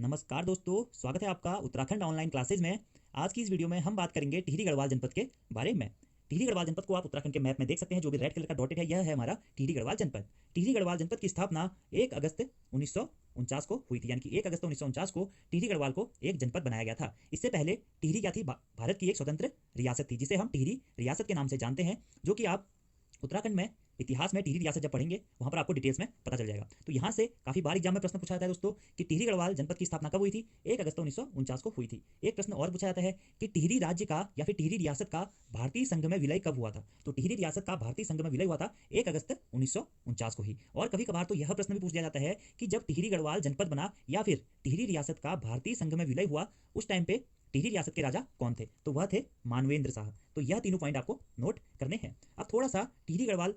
नमस्कार दोस्तों, स्वागत है आपका उत्तराखंड ऑनलाइन क्लासेज में। आज की इस वीडियो में हम बात करेंगे टिहरी गढ़वाल जनपद के बारे में। टिहरी गढ़वाल जनपद को आप उत्तराखंड के मैप में देख सकते हैं, जो भी रेड कलर का डॉटेड है, यह है हमारा टिहरी गढ़वाल जनपद। टिहरी गढ़वाल जनपद की स्थापना 1 अगस्त 1949 को हुई थी, यानी कि 1 अगस्त 1949 को टिहरी गढ़वाल को एक जनपद बनाया गया था। इससे पहले टिहरी क्या थी? भारत की एक स्वतंत्र रियासत थी, जिसे हम टिहरी रियासत के नाम से जानते हैं, जो कि आप उत्तराखंड में इतिहास में टिहरी रियासत जब पढ़ेंगे वहां पर आपको डिटेल्स में पता चल जाएगा। तो यहाँ से काफी बार एग्जाम में प्रश्न पूछा जाता है दोस्तों कि टिहरी गढ़वाल जनपद की स्थापना कब हुई थी? 1 अगस्त 1949 को हुई थी। एक प्रश्न और पूछा जाता है कि टिहरी राज्य का या फिर टिहरी रियासत का भारतीय संघ में विलय कब हुआ था? तो टिहरी रियासत का भारतीय संघ में विलय हुआ था 1 अगस्त 1949 को ही। और कभी कभार तो यह प्रश्न भी पूछ दिया जाता है कि जब टिहरी गढ़वाल जनपद बना या फिर टिहरी रियासत का भारतीय संघ में विलय हुआ, उस टाइम पे टिहरी रियासत के राजा कौन थे? तो वह थे मानवेंद्र शाह। तो यह तीनों पॉइंट आपको नोट करने हैं। अब थोड़ा सा टिहरी गढ़वाल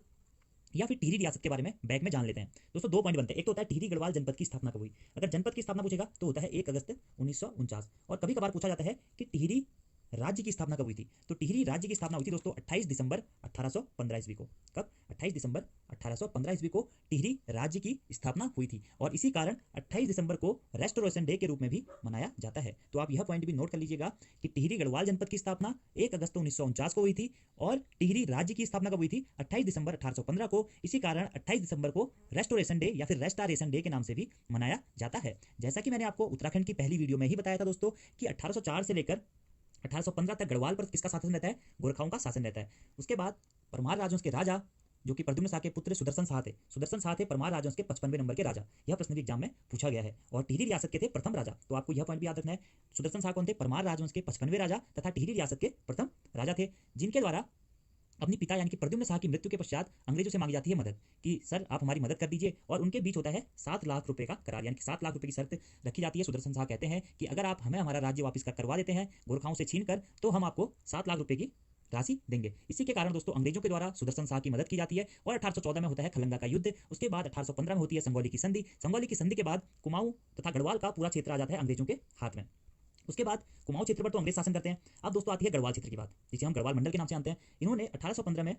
या फिर टिहरी रियासत के बारे में बैक में जान लेते हैं दोस्तों। 2 पॉइंट बनते हैं। एक तो होता है टिहरी गढ़वाल जनपद की स्थापना कब हुई। अगर जनपद की स्थापना पूछेगा तो होता है 1 अगस्त 1949। और कभी कभार पूछा जाता है कि टिहरी राज्य की स्थापना कब हुई थी। तो टिहरी राज्य की स्थापना हुई थी दोस्तों 28 दिसंबर 1815 ईस्वी को। कब? 28 दिसंबर 1815 ईस्वी को टिहरी राज्य की स्थापना हुई थी। और इसी कारण 28 दिसंबर को रेस्टोरेशन डे के रूप में भी मनाया जाता है। तो आप यह पॉइंट भी नोट कर लीजिएगा कि टिहरी गढ़वाल जनपद की स्थापना 1 अगस्त 1949 को हुई थी और टिहरी राज्य की स्थापना कब हुई थी? 28 दिसंबर 1815 को। इसी कारण 28 दिसंबर को रेस्टोरेशन डे या फिर रेस्टारेशन डे के नाम से भी मनाया जाता है। जैसा कि मैंने आपको उत्तराखंड की पहली वीडियो में ही बताया था दोस्तों कि 1804 से लेकर 1815 तक गढ़वाल पर किसका शासन रहता है? गोरखाओं का शासन रहता है। उसके बाद परमार राजवंश के राजा, जो कि प्रद्युम्न शाह के पुत्र सुदर्शन शाह थे, सुदर्शन शाह थे परमार राजवंश के 55वें नंबर के राजा। यह प्रश्न भी एग्जाम में पूछा गया है। और टिहरी रियासत के थे प्रथम राजा। तो आपको यह पॉइंट भी याद रखना है। सुदर्शन शाह कौन थे? परमार राजवंश के 55वें राजा तथा टिहरी रियासत के प्रथम राजा थे, जिनके द्वारा अपनी पिता यानी कि प्रद्युम्न शाह की मृत्यु के पश्चात अंग्रेजों से मांगी जाती है मदद कि सर आप हमारी मदद कर दीजिए। और उनके बीच होता है 7 लाख रुपए का करार, यानी कि 7 लाख रुपए की शर्त रखी जाती है। सुदर्शन शाह कहते हैं कि अगर आप हमें हमारा राज्य वापस करवा देते हैं गोरखाओं से छीन कर, तो हम आपको 7 लाख रुपए की राशि देंगे। इसी के कारण दोस्तों अंग्रेजों के द्वारा सुदर्शन शाह की मदद की जाती है। और 1814 में होता है खलंगा का युद्ध। उसके बाद 1815 में होती है संगौली की संधि। संगौली की संधि के बाद कुमाऊं तथा गढ़वाल का पूरा क्षेत्र आ जाता है अंग्रेजों के हाथ में। उसके बाद कुमाऊं क्षेत्र पर तो अंग्रेज शासन करते हैं। अब दोस्तों आती है गढ़वाल क्षेत्र की बात, जिसे हम गढ़वाल मंडल के नाम से जानते हैं। इन्होंने 1815 में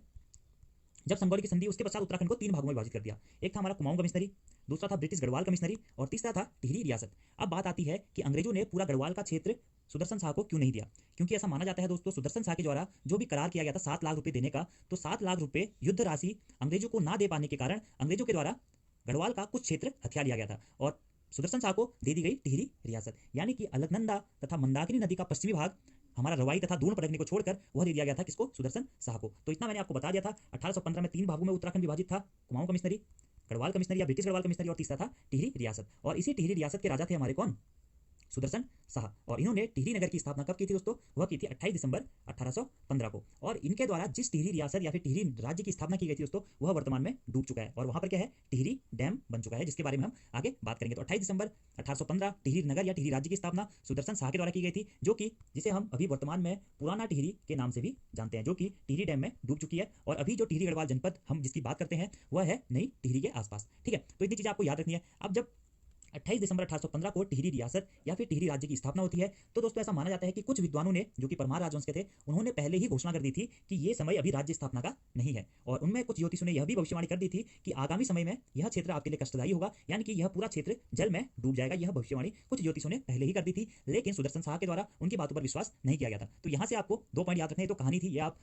जब संगौली की संधि, उसके पश्चात उत्तराखंड को 3 भागों में विभाजित कर दिया। एक था हमारा कुमाऊं कमिश्नरी, दूसरा था ब्रिटिश गढ़वाल कमिश्नरी और तीसरा था टिहरी रियासत। अब बात आती है कि अंग्रेजों ने पूरा गढ़वाल का क्षेत्र सुदर्शन शाह को क्यों नहीं दिया? क्योंकि ऐसा माना जाता है दोस्तों सुदर्शन शाह के द्वारा जो भी करार किया गया था 7 लाख रुपए देने का, तो 7 लाख रुपए युद्ध राशि अंग्रेजों को ना दे पाने के कारण अंग्रेजों के द्वारा गढ़वाल का कुछ क्षेत्र हथिया लिया गया था और सुदर्शन शाह को दे दी गई टिहरी रियासत। यानी कि अलकनंदा तथा मंदाकिनी नदी का पश्चिमी भाग हमारा रवाई तथा दून पड़कने को छोड़कर वह दे दिया गया था किसको? सुदर्शन शाह को। तो इतना मैंने आपको बता दिया था। 1815 में 3 भागों में उत्तराखंड विभाजित था, कुमाऊं कमिश्नरी, गढ़वाल कमिश्नरी या ब्रिटिश गढ़वाल कमिश्नरी, और तीसरा था टिहरी रियासत। और इसी टिहरी रियासत के राजा थे हमारे कौन? सुदर्शन शाह। और इन्होंने टिहरी नगर की स्थापना कब की थी दोस्तों? वह की थी 28 दिसंबर 1815 को। और इनके द्वारा जिस टिहरी रियासत या फिर टिहरी राज्य की स्थापना की गई थी दोस्तों, वह वर्तमान में डूब चुका है और वहां पर क्या है? टिहरी डैम बन चुका है, जिसके बारे में हम आगे बात करेंगे। तो 28 दिसंबर 1815 टिहरी नगर या टिहरी राज्य की स्थापना सुदर्शन शाह के द्वारा की गई थी, जो कि जिसे हम अभी वर्तमान में पुराना टिहरी के नाम से भी जानते हैं, जो कि टिहरी डैम में डूब चुकी है। और अभी जो टिहरी गढ़वाल जनपद हम जिसकी बात करते हैं वह है नई टिहरी के आसपास। ठीक है, तो इतनी चीजें आपको याद रखनी है। अब जब 28 दिसंबर 1815 को टिहरी रियासत या फिर टिहरी राज्य की स्थापना होती है, तो दोस्तों ऐसा माना जाता है कि कुछ विद्वानों ने, जो कि परमार राजवंश के थे, उन्होंने पहले ही घोषणा कर दी थी कि ये समय अभी राज्य स्थापना का नहीं है। और उनमें कुछ ज्योतिषों ने यह भी भविष्यवाणी कर दी थी कि आगामी समय में यह क्षेत्र आपके लिए कष्टदायी होगा, यानी कि यह पूरा क्षेत्र जल में डूब जाएगा। यह भविष्यवाणी कुछ ज्योतिषों ने पहले ही कर दी थी, लेकिन सुदर्शन शाह के द्वारा उनकी बातों पर विश्वास नहीं किया गया था। तो यहाँ से आपको 2 पॉइंट याद रखने। तो कहानी थी, ये आप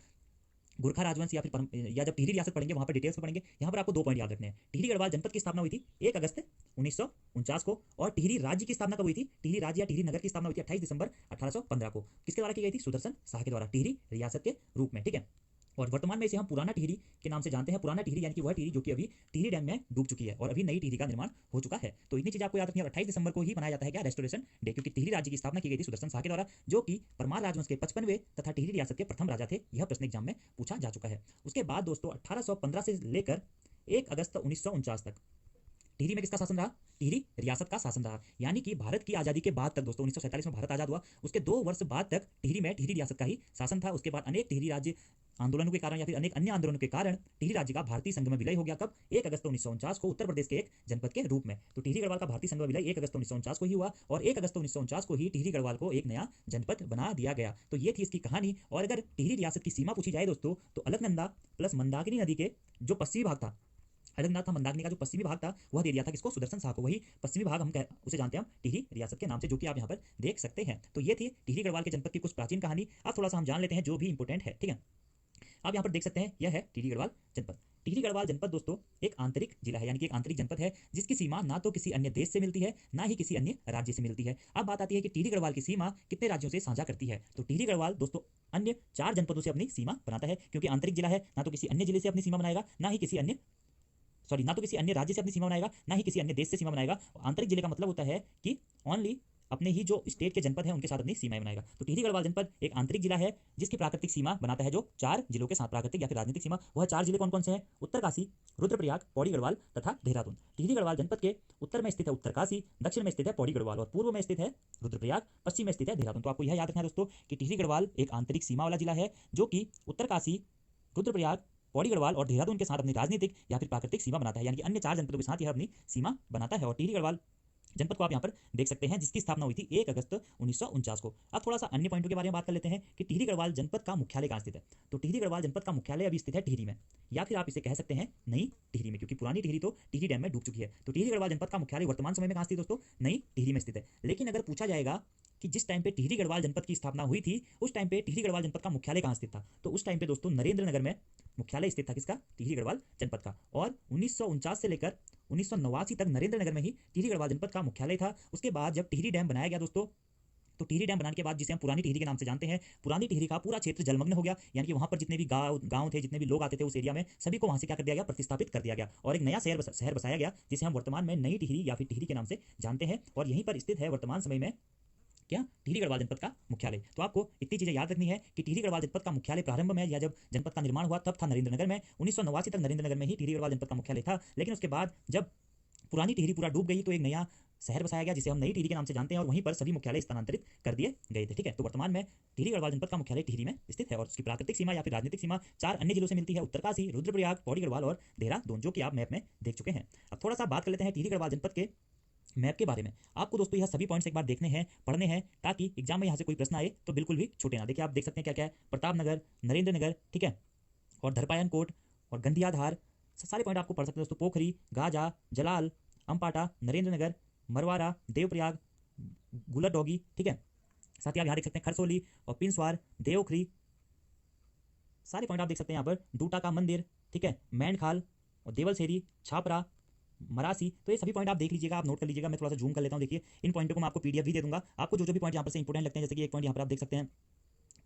गोरखा राजवंश या फिर या जब टिहरी रियासत पढ़ेंगे वहां पर डिटेल्स में पढ़ेंगे। यहाँ पर आपको 2 पॉइंट याद रखने हैं। टिहरी गढ़वाल जनपद की स्थापना हुई थी 1 अगस्त 1949 को। और टिहरी राज्य की स्थापना कब हुई थी? टिहरी राज्य या टिहरी नगर की स्थापना हुई थी 28 दिसंबर 1815 को। किसके द्वारा की गई थी? सुदर्शन शाह के द्वारा, टिहरी रियासत के रूप में। ठीक है, और वर्तमान में इसे हम पुराना टिहरी के नाम से जानते हैं। पुराना टिहरी यानी कि वह टिहरी जो कि अभी टिहरी डैम में डूब चुकी है और अभी नई टिहरी का निर्माण हो चुका है। तो इतनी चीज आपको याद रखनी है। 28 दिसंबर को ही मनाया जाता है क्या? रेस्टोरेशन डे, क्योंकि टिहरी राज्य की स्थापना की गई थी सुदर्शन शाह के द्वारा, जो कि परमार राजवंश के 55वें तथा टिहरी रियासत के प्रथम राजा थे। यह प्रश्न एग्जाम में पूछा जा चुका है। उसके बाद दोस्तों 1815 से लेकर 1 अगस्त 1949 तक टिहरी में किसका शासन रहा? टिहरी रियासत का शासन रहा। यानी कि भारत की आजादी के बाद तक दोस्तों 1947 में भारत आजाद हुआ, उसके 2 वर्ष बाद तक टिहरी में टिहरी रियासत का ही शासन था। उसके बाद अनेक टिहरी राज्य आंदोलनों के कारण या फिर अनेक अन्य आंदोलनों के कारण टिहरी राज्य का भारतीय संघ में विलय हो गया। कब? 1 अगस्त 1949 को, उत्तर प्रदेश के एक जनपद के रूप में। तो टिहरी गढ़वाल का भारतीय संघ में विलय 1 अगस्त 1949 को ही हुआ और 1 अगस्त 1949 को ही टिहरी गढ़वाल को एक नया जनपद बना दिया गया। तो ये थी इसकी कहानी। और अगर टिहरी रियासत की सीमा पूछी जाए दोस्तों, तो अलकनंदा प्लस मंदाकिनी नदी के जो पश्चिमी भाग था अलकनंदा था, मंदाकिनी का जो पश्चिमी भाग था वह दे दिया था किसको, सुदर्शन शाह को। वही पश्चिमी भाग हम उसे जानते हैं हम टिहरी रियासत के नाम से, जो कि आप यहाँ पर देख सकते हैं। तो ये थी टिहरी गढ़वाल के जनपद की कुछ प्राचीन कहानी। अब थोड़ा सा हम जान लेते हैं जो भी इंपॉर्टेंट है, ठीक है। आप यहाँ पर देख सकते हैं यह है टिहरी गढ़वाल जनपद। टिहरी गढ़वाल जनपद दोस्तों एक आंतरिक जिला है, यानी कि एक आंतरिक जनपद है जिसकी सीमा ना तो किसी अन्य देश से मिलती है ना ही किसी अन्य राज्य से मिलती है। अब बात आती है कि टिहरी गढ़वाल की सीमा कितने राज्यों से साझा करती है। तो टिहरी गढ़वाल दोस्तों अन्य 4 जनपदों से अपनी सीमा बनाता है, क्योंकि आंतरिक जिला है, ना तो किसी अन्य जिले से अपनी सीमा बनाएगा, ना ही किसी अन्य ना तो किसी अन्य राज्य से अपनी सीमा बनाएगा, ना ही किसी अन्य देश से सीमा बनाएगा। आंतरिक जिले का मतलब होता है कि ओनली अपने ही जो स्टेट के जनपद हैं उनके साथ अपनी सीमाएं बनाएगा। तो टिहरी गढ़वाल जनपद एक आंतरिक जिला है जिसकी प्राकृतिक सीमा बनाता है जो 4 जिलों के साथ प्राकृतिक या फिर राजनीतिक सीमा। वह 4 जिले कौन कौन से हैं? उत्तरकाशी, रुद्रप्रयाग, पौड़ी गढ़वाल तथा देहरादून। टिहरी गढ़वाल जनपद के उत्तर में स्थित है उत्तरकाशी, दक्षिण में स्थित है पौड़ी गढ़वाल और पूर्व में स्थित है रुद्रप्रयाग, पश्चिम में स्थित है देहरादून। तो आपको यह याद रखना है दोस्तों कि टिहरी गढ़वाल एक आंतरिक सीमा वाला जिला है जो कि उत्तरकाशी, रुद्रप्रयाग, पौड़ी गढ़वाल और देहरादून के साथ अपनी राजनीतिक या फिर प्राकृतिक सीमा बनाता है, यानी कि अन्य 4 जनपदों के साथ यह अपनी सीमा बनाता है। और टिहरी गढ़वाल जनपद को आप यहाँ पर देख सकते हैं जिसकी स्थापना हुई थी 1 अगस्त 1949 को। अब थोड़ा सा अन्य पॉइंटों के बारे में बात कर लेते हैं कि टिहरी गढ़वाल जनपद का मुख्यालय कहाँ स्थित है। तो टिहरी गढ़वाल जनपद का मुख्यालय अभी स्थित है टिहरी में, या फिर आप इसे कह सकते हैं नई टिहरी में, क्योंकि पुरानी टिहरी तो टिहरी डैम में डूब चुकी है। तो टिहरी गढ़वाल जनपद का मुख्यालय वर्तमान समय में कहाँ स्थित दोस्तों? नई टिहरी में स्थित है। लेकिन अगर पूछा जाएगा कि जिस टाइम पे टिहरी गढ़वाल जनपद की स्थापना हुई थी उस टाइम पे टिहरी गढ़वाल जनपद का मुख्यालय कहाँ स्थित था, तो उस टाइम पे दोस्तों नरेंद्र नगर में मुख्यालय स्थित था किसका? टिहरी गढ़वाल जनपद का। और 1949 से लेकर 1989 तक नरेंद्र नगर में ही टिहरी गढ़वाल जनपद का मुख्यालय था। उसके बाद जब टिहरी डैम बनाया गया दोस्तों, तो टिहरी डैम बनाने के बाद जिसे हम पुरानी टिहरी के नाम से जानते हैं, पुरानी टिहरी का पूरा क्षेत्र जलमग्न हो गया, यानी कि वहां पर जितने भी गांव थे, जितने भी लोग आते थे उस एरिया में, सभी को वहां से क्या कर दिया गया? प्रतिस्थापित कर दिया गया और एक नया शहर बसाया गया जिसे हम वर्तमान में नई टिहरी या फिर टिहरी के नाम से जानते हैं। और यहीं पर स्थित है वर्तमान समय में क्या? टिहरी गढ़वाल जनपद का मुख्यालय। तो आपको इतनी चीजें याद रखनी है कि टिहरी गढ़वाल जनपद का मुख्यालय प्रारंभ में या जब जनपद का निर्माण हुआ तब था नरेंद्र नगर में। 1989 तक नरेंद्र नगर में ही टिहरी गढ़वाल जनपद का मुख्यालय था, लेकिन उसके बाद जब पुरानी टिहरी पूरा डूब गई तो एक नया शहर बसाया गया जिसे हम नई टिहरी के नाम से जानते हैं और वहीं पर सभी मुख्यालय स्थानांतरित कर दिए गए थे। ठीक है, तो वर्तमान में टिहरी गढ़वाल जनपद का मुख्यालय टिहरी में स्थित है और उसकी प्राकृतिक सीमा या फिर राजनीतिक सीमा 4 अन्य जिलों से मिलती है, उत्तरकाशी, रुद्रप्रयाग, पौड़ी गढ़वाल और देहरादून, जो कि आप मैप में देख चुके हैं। अब थोड़ा सा बात कर लेते हैं टिहरी गढ़वाल जनपद के मैप के बारे में। आपको दोस्तों यह सभी पॉइंट्स एक बार देखने हैं, पढ़ने हैं, ताकि एग्जाम में यहाँ से कोई प्रश्न आए तो बिल्कुल भी छूटे ना। देखिए आप देख सकते हैं क्या क्या है, प्रताप नगर, नरेंद्र नगर, ठीक है, और धरपायन कोट और गंधियाधार, सारे पॉइंट आपको पढ़ सकते हैं दोस्तों। पोखरी, गाजा, जलाल, अम्पाटा, नरेंद्र नगर, मरवारा, देवप्रयाग, गुलरडोगी, ठीक है, साथ ही आप यहाँ देख सकते हैं खरसोली और पिंसवार, देवखरी, सारे पॉइंट आप देख सकते हैं यहाँ पर। डूटा का मंदिर, ठीक है, मैनखाल और देवलसेरी, छापरा, मरासी। तो ये सभी पॉइंट आप देख लीजिएगा, आप नोट कर लीजिएगा। मैं थोड़ा सा जूम कर लेता हूँ। देखिए इन पॉइंटों को मैं आपको पीडीएफ भी दे दूंगा। आपको जो जो भी पॉइंट यहाँ पर से इंपोर्टेंट लगते हैं, जैसे कि एक पॉइंट यहाँ पर आप देख सकते हैं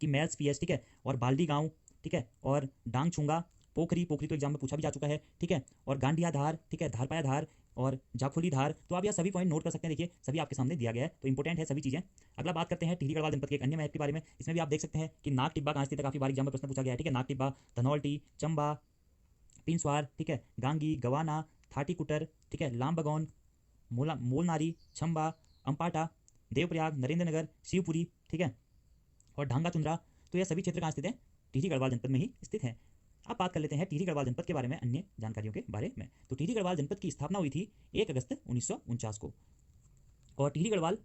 कि मैल्स पीएच, ठीक है, और बाल्डी गांव, ठीक है, और डांग छुंगा, पोखरी तो एग्जाम में पूछा भी जा चुका है, ठीक है, और गांडिया धार, ठीक है, धारपाया धार और जाखोली धार। तो आप यह सभी पॉइंट नोट कर सकते हैं। देखिए सभी आपके सामने दिया गया है, तो इंपॉर्टेंट है सभी चीजें। अगला बात करते हैं टिहरी गढ़वाल जनपद के एक अन्य मैप के बारे में। इसमें भी आप देख सकते हैं कि नाग टिब्बा कहाँ स्थित है, काफी बार एग्जाम में प्रश्न पूछा गया है, ठीक है। नाग टिब्बा, धनौल्टी, चंबा, पिंसवार, ठीक है, गांगी, गवाना, थाटीकुटर, ठीक है, लामबगौन, मोलनारी, छंबा, अम्पाटा, देवप्रयाग, नरेंद्र नगर, शिवपुरी, ठीक है, और ढांगा चुंद्रा। तो यह सभी क्षेत्र कहाँ स्थित है? टिहरी गढ़वाल जनपद में ही स्थित है। अब बात कर लेते हैं टिहरी गढ़वाल जनपद के बारे में अन्य जानकारियों के बारे में। तो टिहरी गढ़वाल जनपद की स्थापना हुई थी 1 अगस्त 1949 को और टिहरी गढ़वाल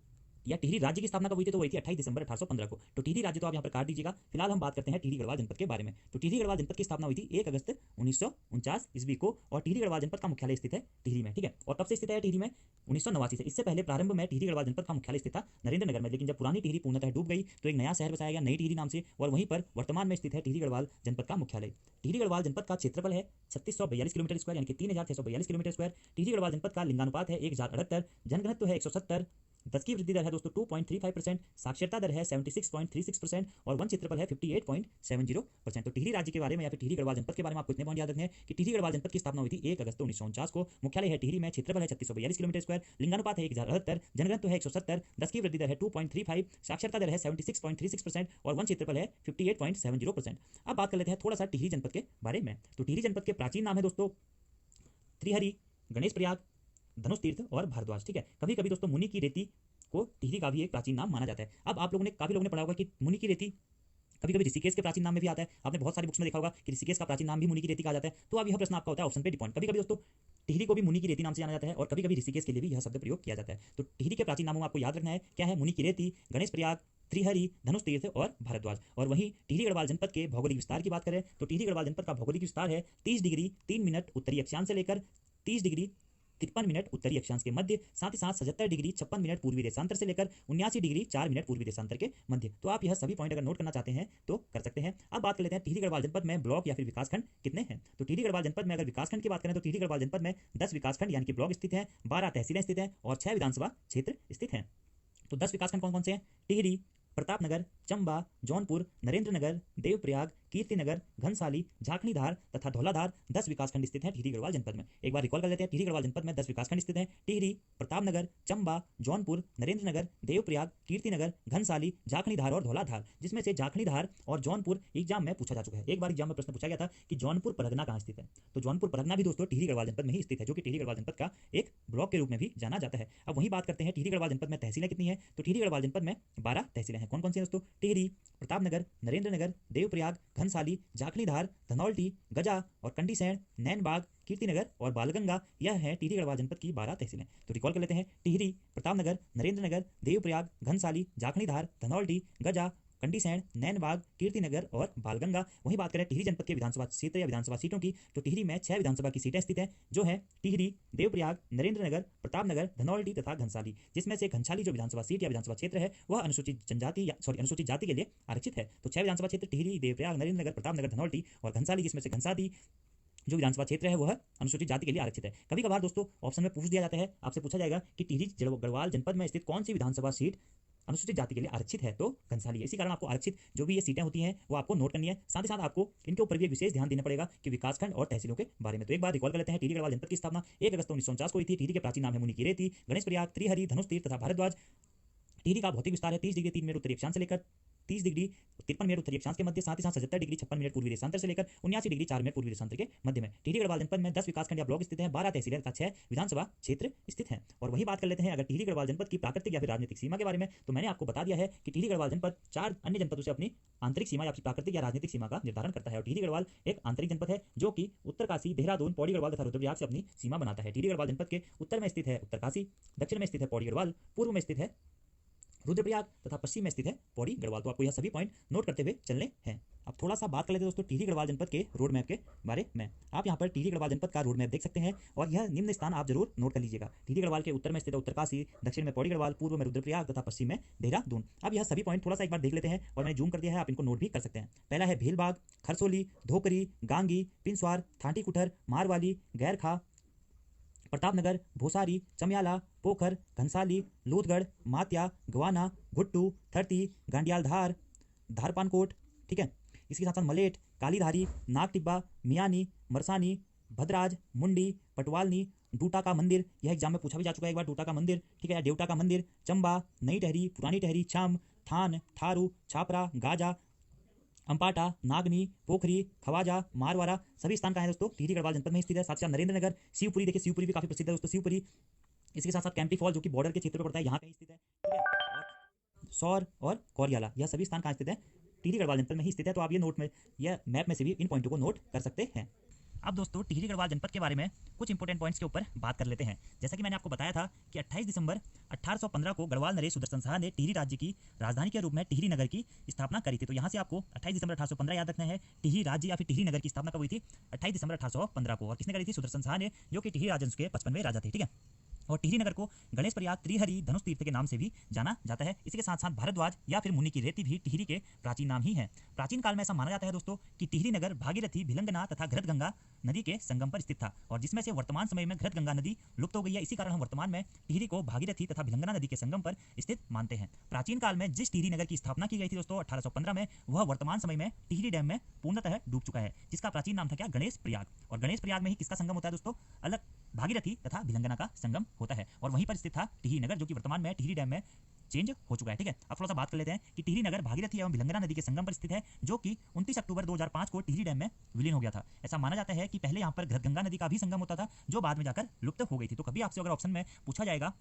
या टिहरी राज्य की स्थापना कब हुई थी? तो हुई थी 28 दिसंबर 1815 को। तो टिहरी राज्य तो आप यहाँ पर काट दीजिएगा। फिलहाल हम बात करते हैं टिहरी गढ़वाल जनपद के बारे में। तो टिहरी गढ़वाल जनपद की स्थापना हुई थी 1 अगस्त 1949 ईस्वी को और टिहरी गढ़वाल जनपद का मुख्यालय स्थित है टिहरी में, ठीक है। और कब से स्थित है टिहरी में? 1989 से। इससे पहले प्रारंभ में टिहरी गढ़वाल जनपद का मुख्यालय स्थित था नरेंद्र नगर में, लेकिन जब पुरानी टिहरी पूर्णतः डूब गई तो एक नया शहर बसाया गया नई टिहरी नाम से और वहीं पर वर्तमान में स्थित है टिहरी गढ़वाल जनपद का मुख्यालय। टिहरी गढ़वाल जनपद का क्षेत्रफल है 3642 किलोमीटर स्क्वायर, यानी कि 3642 किलोमीटर स्क्वायर। टिहरी गढ़वाल जनपद का लिंगानुपात है 1078, जनघनत्व है 170, 10 की वृद्धि दर है दोस्तों 2.35%, साक्षरता दर है 76.36% और वन क्षेत्रफल है 58.70%। तो टिहरी राज्य के बारे में या फिर टिहरी गढ़वाल जनपद के बारे में आपको इतने पॉइंट याद रखने हैं कि टिहरी गढ़वाल जनपद की स्थापना हुई थी 1 अगस्त 1949 को। मुख्यालय है टिहरी में, क्षेत्रफल है 3642 किलोमीटर स्क्वायर, लिंगानुपात है 1078, जनघनत्व है 170, 10 की वृद्धि दर है 2.35, साक्षरता दर है 76.36% और वन क्षेत्रफल है 58.70%। अब बात कर लेते हैं थोड़ा सा टिहरी जनपद के बारे में। तो टिहरी जनपद के प्राचीन नाम है दोस्तों त्रिहरी, गणेश प्रयाग, धनुष तीर्थ और भारद्वाज, ठीक है। कभी कभी दोस्तों मुनि की रेती को टिहरी का भी एक प्राचीन नाम माना जाता है। अब आप लोगों ने काफी लोगों ने पढ़ा होगा कि मुनि की रेती कभी कभी ऋषिकेश के प्राचीन नाम में भी आता है। आपने बहुत सारी बुक्स में देखा होगा कि ऋषिकेश का प्राचीन नाम भी मुनि की रेती कहा जाता है। तो अब यह प्रश्न आपका होता है ऑप्शन पे डिपेंड। कभी कभी दोस्तों टिहरी को भी मुनि की रेती नाम से जाना जाता है और कभी कभी ऋषिकेश के लिए भी यह शब्द प्रयोग किया जाता है। तो टिहरी के प्राचीन नामों में आपको याद रखना है क्या है? मुनि की रेती, गणेश प्रयाग, त्रिहरी, धनुष तीर्थ और भारद्वाज। और वहीं टिहरी गढ़वाल जनपद के भौगोलिक विस्तार की बात करें तो टिहरी गढ़वाल जनपद का भौगोलिक विस्तार है 30 डिग्री 3 मिनट उत्तरी अक्षांश से लेकर 30 डिग्री 53 मिनट उत्तरी अक्षांश के मध्य, साथ ही साथ 77 डिग्री 56 मिनट पूर्वी देशांतर से लेकर 79 डिग्री 4 मिनट पूर्वी देशांतर के मध्य। तो आप यह सभी पॉइंट अगर नोट करना चाहते हैं तो कर सकते हैं। अब बात कर लेते हैं टिहरी गढ़वाल जनपद में ब्लॉक या फिर विकासखंड कितने हैं। तो टिहरी गढ़वाल जनपद में अगर विकासखंड की बात करें तो टिहरी गढ़वाल जनपद में 10 विकासखंड यानी कि ब्लॉक स्थित है, 12 तहसीलें स्थित हैं और 6 विधानसभा क्षेत्र स्थित हैं। तो 10 विकासखंड कौन कौन से हैं? टिहरी, प्रतापनगर, चंबा, जौनपुर, नरेंद्रनगर, देवप्रयाग, कीर्तिनगर, घनसाली, झाकड़ीधार तथा धौलाधार 10 विकासखंड स्थित हैं टिहरी गढ़वाल जनपद में। एक बार रिकॉल कर लेते हैं, टिहरी गढ़वाल जनपद में 10 विकासखंड स्थित हैं। टिहरी, प्रतापनगर, चंबा, जौनपुर, नरेंद्रनगर, देवप्रयाग, कीर्तिनगर, घनसाली, झाकड़ीधार और धौलाधार, जिसमें से झाकड़ीधार और जौनपुर एग्जाम में पूछा जा चुका है। एक बार एग्जाम में प्रश्न पूछा गया था कि जौनपुर परगना कहाँ स्थित है। तो जौनपुर परगना भी दोस्तों टिहरी गढ़वाल जनपद में ही स्थित है, जो कि टिहरी गढ़वाल जनपद का एक ब्लॉक के रूप में भी जाना जाता है। अब वही बात करते हैं टिहरी गढ़वाल जनपद में तहसीलें कितनी है। तो टिहरी गढ़वाल जनपद में 12 तहसीलें हैं। कौन कौन सी हैं दोस्तों? टिहरी, प्रतापनगर, नरेंद्रनगर, देवप्रयाग, घनसाली, झाकड़ीधार, धनौल्टी, गजा और कंडीसैण, नैनबाग, कीर्तिनगर और बालगंगा, यह है टिहरी गढ़वाल जनपद की 12 तहसीलें। तो रिकॉल कर लेते हैं, टिहरी, प्रतापनगर, नरेंद्रनगर, देवप्रयाग, घनसाली, झाकड़ीधार, धनौल्टी, गजा, कंडीसैण, नैनबाग, कीर्तिनगर और बालगंगा। वहीं बात करें टिहरी जनपद के विधानसभा क्षेत्र या विधानसभा सीटों की, तो टिहरी में 6 विधानसभा की सीटें स्थित हैं, जो है टिहरी, देवप्रयाग, नरेंद्रनगर, प्रतापनगर, धनौल्टी तथा घनसाली, जिसमें से घनसाली जो विधानसभा सीट या विधानसभा क्षेत्र है वह अनुसूचित जाति के लिए आरक्षित है। तो 6 विधानसभा क्षेत्र टिहरी, देवप्रयाग, नरेंद्रनगर, प्रतापनगर, धनौल्टी और घनसाली, जिसमें से घनसाली जो विधानसभा क्षेत्र है वह अनुसूचित जाति के लिए आरक्षित है। कभी कभार दोस्तों ऑप्शन में पूछ दिया जाता है, आपसे पूछा जाएगा कि टिहरी गढ़वाल जनपद में स्थित कौन सी विधानसभा सीट अनुसूचित जाति के लिए आरक्षित है, तो घनसाली है। इसी कारण आपको आरक्षित जो भी ये सीटें होती हैं वो आपको नोट करनी है। साथ ही साथ आपको इनके ऊपर भी एक विशेष ध्यान देना पड़ेगा कि विकासखंड और तहसीलों के बारे में। तो एक बार रिकॉल कर लेते हैं, टिहरी गढ़वाल जनपद की स्थापना 1 अगस्त 1949 को हुई थी। टिहरी के प्राचीन नाम है मुनि की रेती, गणेश प्रयाग, त्रिहरी, धनुष तीर्थ तथा भारद्वाज। टिहरी का भौतिक विस्तार है 30 डिग्री 3 मिनट उत्तरी अक्षांश से लेकर 30 डिग्री 53 मिनट उत्तरी अक्षांश के मध्य, साथ ही साथ 77 डिग्री 56 मिनट पूर्वी देशांतर से लेकर 79 डिग्री 4 मिनट पूर्वी देशांतर के मध्य में टिहरी गढ़वाल जनपद में 10 विकासखंड या ब्लॉक स्थित हैं, 12 तहसीलें तथा 6 विधानसभा क्षेत्र स्थित हैं। और वही बात कर लेते हैं अगर टिहरी गढ़वाल जनपद की प्राकृतिक या फिर राजनीतिक सीमा के बारे में, तो मैंने आपको बता दिया है कि टिहरी गढ़वाल जनपद 4 अन्य जनपदों से अपनी आंतरिक सीमा या प्राकृतिक या राजनीतिक सीमा का निर्धारण करता है। और टिहरी गढ़वाल एक आंतरिक जनपद है जो कि उत्तरकाशी, देहरादून, पौड़ी गढ़वाल तथा रुद्रप्रयाग से अपनी सीमा बनाता है। टिहरी गढ़वाल जनपद के उत्तर में स्थित है उत्तरकाशी, दक्षिण में स्थित है पौड़ी गढ़वाल, पूर्व में स्थित है रुद्रप्रयाग तथा पश्चिम में स्थित है पौड़ी गढ़वाल। तो आपको यह सभी पॉइंट नोट करते हुए चलने हैं। अब थोड़ा सा बात कर लेते हैं दोस्तों टिहरी गढ़वाल जनपद के रोड मैप के बारे में। आप यहाँ पर टिहरी गढ़वाल जनपद का रोड मैप देख सकते हैं और यह निम्न स्थान आप जरूर नोट कर लीजिएगा। टिहरी गढ़वाल के उत्तर में स्थित है उत्तरकाशी, दक्षिण में पौड़ी गढ़वाल, पूर्व में रुद्रप्रयाग तथा पश्चिम में देहरादून। अब यह सभी पॉइंट थोड़ा सा एक बार देख लेते हैं और मैंने जूम कर दिया है, आप इनको नोट भी कर सकते हैं। पहला है भीलबाग, खरसोली, धोकरी, गांगी, पिंसवार, थांटी कुठर, मारवाली, गैरखा, प्रतापनगर, भोसारी, चमियाला, पोखर, घनसाली, लूथगढ़, मात्या, गवाना, गुट्टू, थरती, गांडियालधार, धारपानकोट, ठीक है। इसके साथ साथ मलेट, कालीधारी, नागटिब्बा, मियानी, मरसानी, भद्राज, मुंडी, पटवालनी, डूटा का मंदिर, यह एग्जाम में पूछा भी जा चुका है एक बार, डूटा का मंदिर, ठीक है, देवटा का मंदिर, चंबा, नई टहरी, पुरानी टहरी, छम, थान, थारू, छापरा, गाजा, अंपाटा, नागनी, पोखरी, खवाजा, मारवाड़ा, सभी स्थान कहाँ है दोस्तों? टिहरी गढ़वाल जनपद में स्थित है। साथ ही साथ नरेंद्रनगर, शिवपुरी, देखिए शिवपुरी भी काफी प्रसिद्ध है दोस्तों, शिवपुरी। इसके साथ साथ कैंपटी फॉल जो कि बॉर्डर के क्षेत्र पर पड़ता है, यहाँ कहीं स्थित है, ठीक है। और सौर और कोरियाला, यह सभी स्थान कहाँ स्थित है? टिहरी गढ़वाल जनपद में ही स्थित है। तो आप ये नोट में या मैप में से भी इन पॉइंटों को नोट कर सकते हैं। अब दोस्तों टिहरी गढ़वाल जनपद के बारे में कुछ इंपॉर्टेंट पॉइंट्स के ऊपर बात कर लेते हैं। जैसा कि मैंने आपको बताया था कि 28 दिसंबर 1815 को गढ़वाल नरेश सुदर्शन शाह ने टिहरी राज्य की राजधानी के रूप में टिहरी नगर की स्थापना करी थी। तो यहाँ से आपको 28 दिसंबर 1815 याद रखना है। टिहरी राज्य या फिर टिहरी नगर की स्थापना कब हुई थी? 28 दिसंबर 1815 को। और किसने करी थी? सुदर्शन शाह ने, जो कि टिहरी राजवंश के 55वें राजा थे, ठीक है। और टिहरी नगर को गणेश प्रयाग, त्रिहरी, धनुष तीर्थ के नाम से भी जाना जाता है। इसके साथ साथ भारद्वाज या फिर मुनि की रेती भी टिहरी के प्राचीन नाम ही है। प्राचीन काल में ऐसा माना जाता है दोस्तों कि टिहरी नगर भागीरथी, भिलंगना तथा घृतगंगा नदी के संगम पर स्थित था, और जिसमें से वर्तमान समय में घृतगंगा नदी लुप्त हो गई है। इसी कारण हम वर्तमान में टिहरी को भागीरथी तथा भिलंगना नदी के संगम पर स्थित मानते हैं। प्राचीन काल में जिस टिहरी नगर की स्थापना की गई थी दोस्तों 1815 में, वह वर्तमान समय में टिहरी डैम में पूर्णतः डूब चुका है, जिसका प्राचीन नाम था क्या? गणेश प्रयाग। और गणेश प्रयाग में ही किसका संगम होता है दोस्तों? अलग भागीरथी तथा भिलंगना का संगम होता है, और वहीं पर स्थित था टिहरी नगर, जो कि वर्तमान में टिहरी डैम में चेंज हो चुका है, ठीक है। अब थोड़ा सा बात कर लेते हैं कि टिहरी नगर भागीरथी एवं भिलंगना नदी के संगम पर स्थित है, जो कि 29 अक्टूबर 2005 को टिहरी डैम में विलीन हो गया था। ऐसा माना जाता है कि पहले यहाँ पर घृतगंगा नदी का भी संगम होता था, जो बाद में जाकर लुप्त हो गई थी। तो कभी आपसे अगर ऑप्शन में पूछा जाएगा